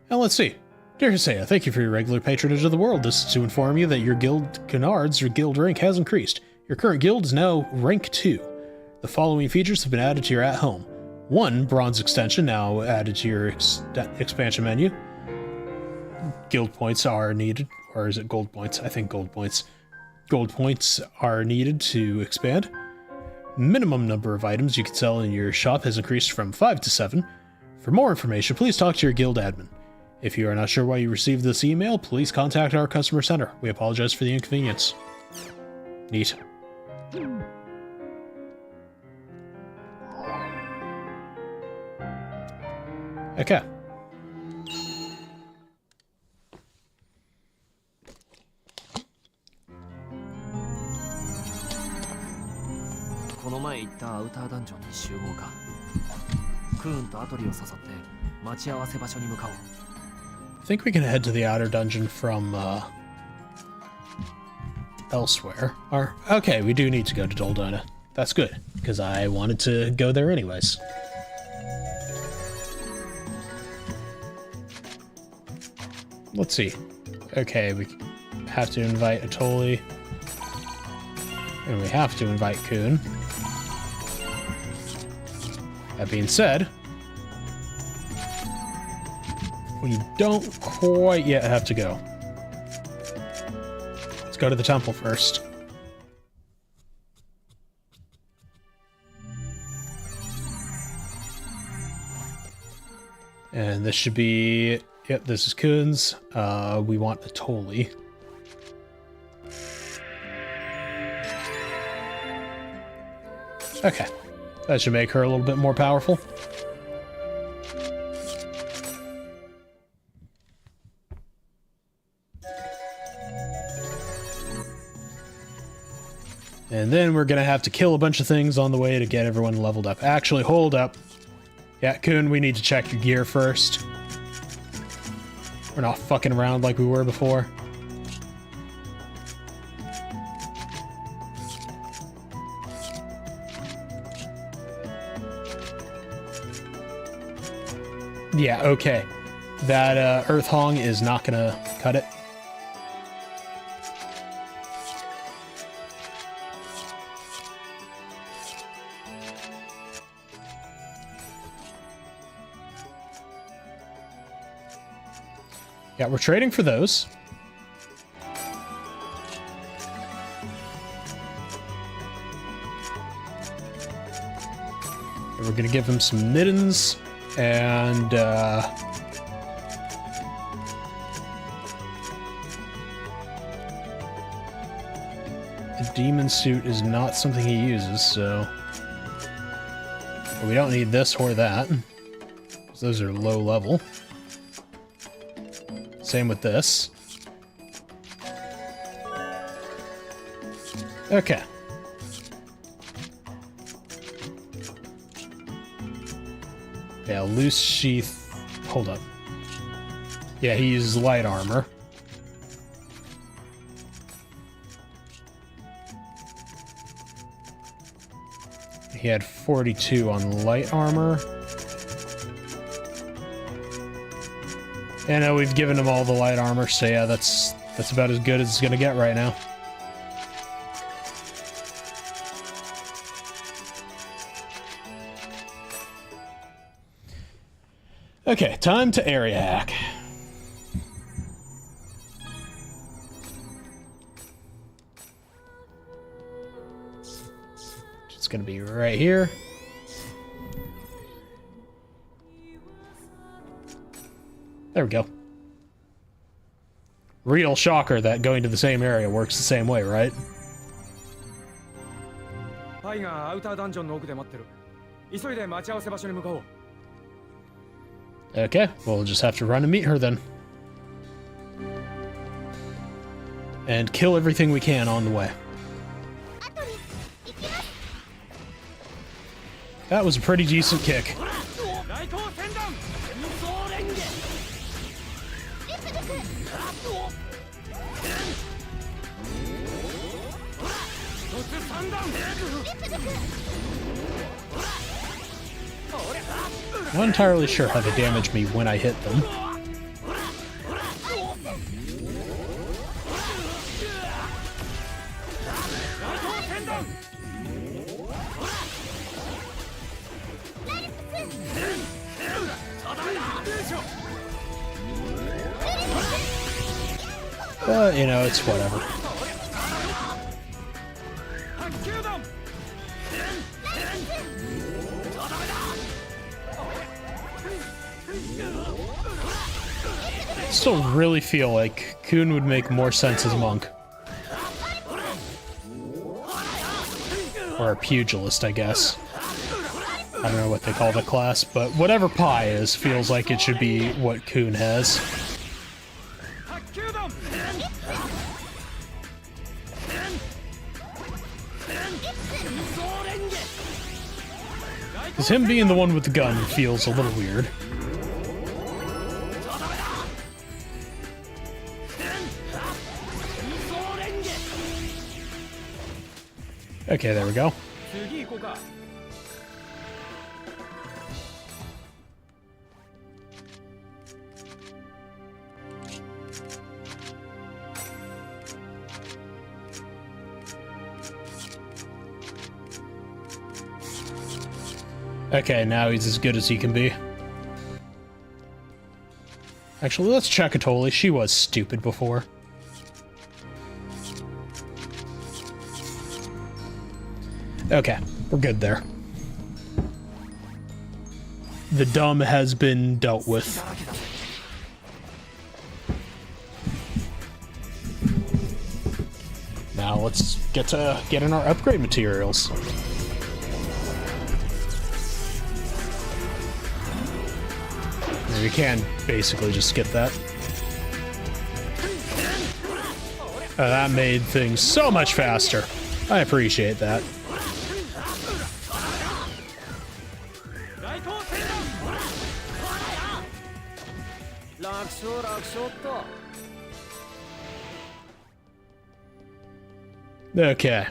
Now let's see. Dear Hisaya, thank you for your regular patronage of the world. This is to inform you that your guild canards, your guild rank has increased. Your current guild is now rank 2. The following features have been added to your at-home. 1 bronze extension now added to your expansion menu. Guild points are needed, or is it gold points? I think gold points. Gold points are needed to expand. Minimum number of items you can sell in your shop has increased from 5 to 7. For more information, please talk to your guild admin. If you are not sure why you received this email, please contact our customer center. We apologize for the inconvenience. Neat. Okay. I think we can head to the outer dungeon from elsewhere. Okay, we do need to go to Doldina. That's good, because I wanted to go there anyways. Let's see. Okay, we have to invite Atoli. And we have to invite Kun. That being said, we don't quite yet have to go. Let's go to the temple first. And this should be... Yep, this is Kun's. We want Atoli. Okay. That should make her a little bit more powerful. And then we're gonna have to kill a bunch of things on the way to get everyone leveled up. Actually, hold up. Yeah, Kun, we need to check your gear first. We're not fucking around like we were before. Yeah, okay. That Earth Hong is not gonna cut it. Yeah, we're trading for those. we're gonna give him some mittens and the demon suit is not something he uses, so we don't need this or that. Those are low level. Same with this. Okay. Yeah, loose sheath. Hold up. Yeah, he uses light armor. He had 42 on light armor. And we've given him all the light armor, so yeah, that's about as good as it's gonna get right now. Okay, time to area hack. It's gonna be right here. There we go. Real shocker that going to the same area works the same way, right? Okay, we'll just have to run and meet her then. And kill everything we can on the way. That was a pretty decent kick. Not entirely sure how they damage me when I hit them. But, you know, it's whatever. Still really feel like Kun would make more sense as a monk. Or a pugilist, I guess. I don't know what they call the class, but whatever Pi is feels like it should be what Kun has. Because him being the one with the gun feels a little weird. Okay, there we go. Okay, now he's as good as he can be. Actually, let's check Atoli. She was stupid before. Okay, we're good there. The dumb has been dealt with. Now let's get to getting our upgrade materials. We can basically just skip that. That made things so much faster. I appreciate that. Okay.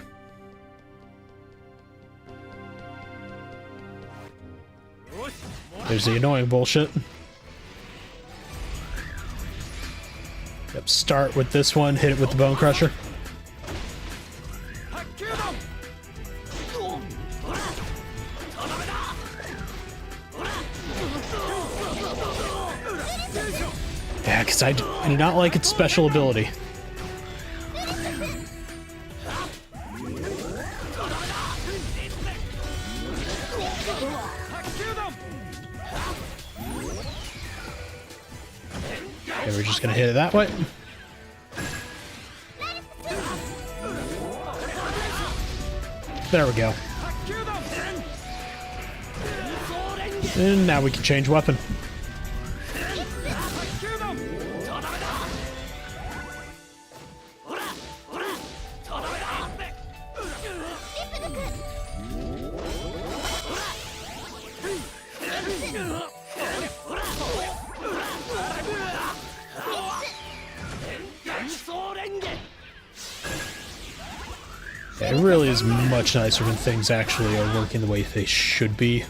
There's the annoying bullshit. Yep, start with this one, hit it with the Bone Crusher. Yeah, because I do not like its special ability. Okay, we're just gonna hit it that way. There we go. And now we can change weapon. It really is much nicer when things actually are working the way they should be.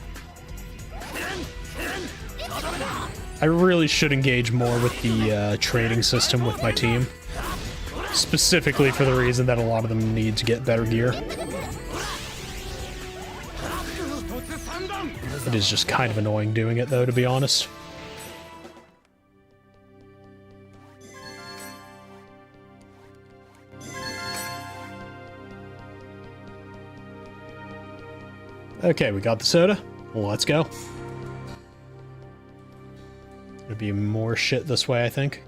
I really should engage more with the trading system with my team. Specifically for the reason that a lot of them need to get better gear. It is just kind of annoying doing it though, to be honest. Okay, we got the soda. Let's go. There'll be more shit this way, I think.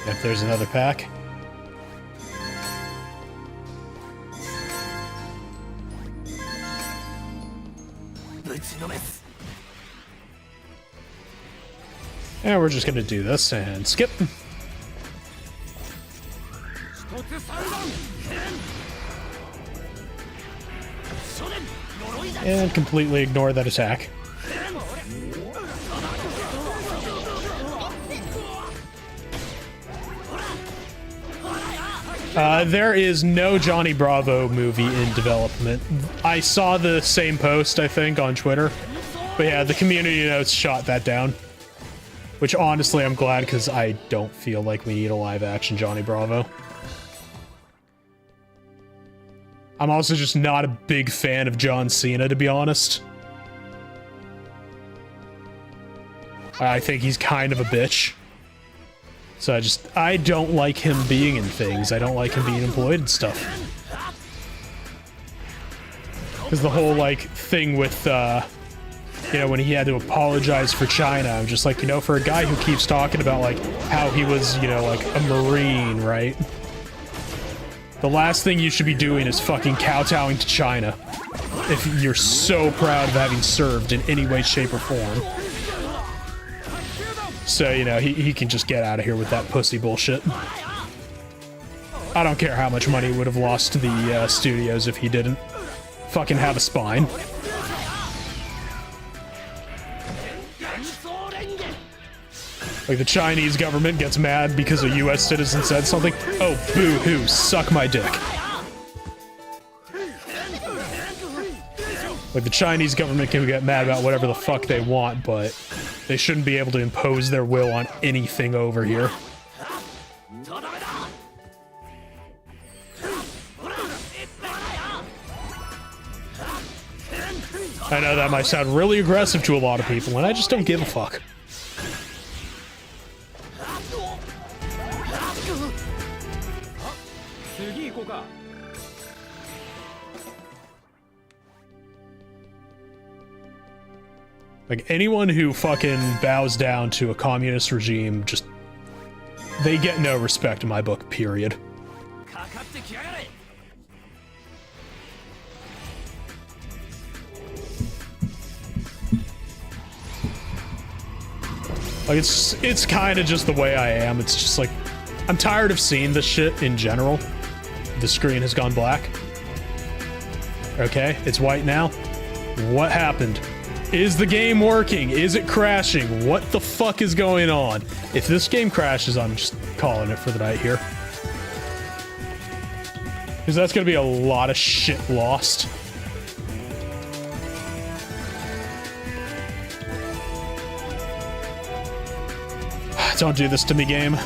If there's another pack. And we're just gonna do this and skip. And completely ignore that attack. There is no Johnny Bravo movie in development. I saw the same post, I think, on Twitter. But yeah, the community notes shot that down. Which honestly, I'm glad, because I don't feel like we need a live-action Johnny Bravo. I'm also just not a big fan of John Cena, to be honest. I think he's kind of a bitch. So I don't like him being in things. I don't like him being employed and stuff. Because the whole, like, thing with, you know, when he had to apologize for China, I'm just like, you know, for a guy who keeps talking about, like, how he was, you know, like, a Marine, right? The last thing you should be doing is fucking kowtowing to China. If you're so proud of having served in any way, shape, or form. So, you know, he can just get out of here with that pussy bullshit. I don't care how much money he would have lost to the studios if he didn't fucking have a spine. Like, the Chinese government gets mad because a US citizen said something. Oh, boo-hoo, suck my dick. Like, the Chinese government can get mad about whatever the fuck they want, but they shouldn't be able to impose their will on anything over here. I know that might sound really aggressive to a lot of people, and I just don't give a fuck. Like, anyone who fucking bows down to a communist regime, just... they get no respect in my book, period. Like, it's kind of just the way I am. It's just like, I'm tired of seeing this shit in general. The screen has gone black. Okay, it's white now. What happened? Is the game working? Is it crashing? What the fuck is going on? If this game crashes, I'm just calling it for the night here. Because that's gonna be a lot of shit lost. Don't do this to me, game.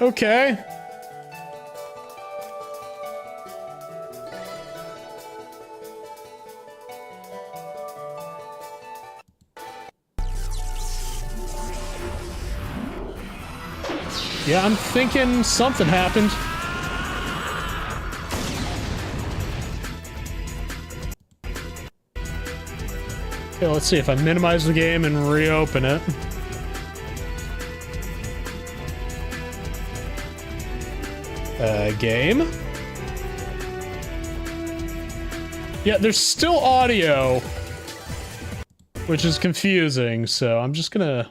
Okay. Yeah, I'm thinking something happened. Okay, let's see if I minimize the game and reopen it. Game. Yeah, there's still audio, which is confusing, so I'm just gonna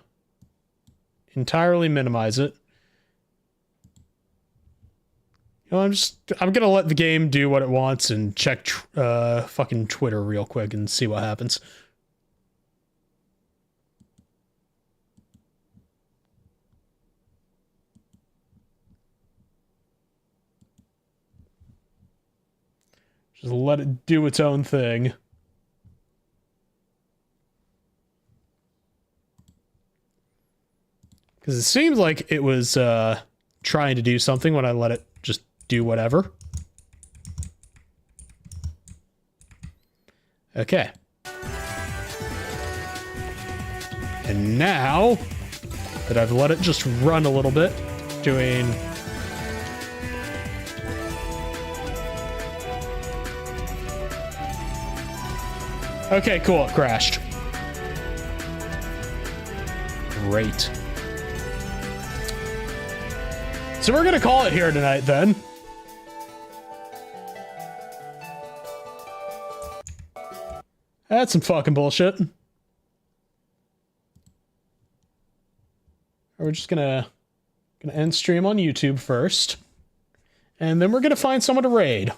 entirely minimize it. You know, I'm gonna let the game do what it wants and check fucking Twitter real quick and see what happens. Just let it do its own thing. Because it seems like it was trying to do something when I let it just do whatever. Okay. And now that I've let it just run a little bit, doing... Okay, cool, it crashed. Great. So we're gonna call it here tonight, then. That's some fucking bullshit. We're just gonna end stream on YouTube first. And then we're gonna find someone to raid.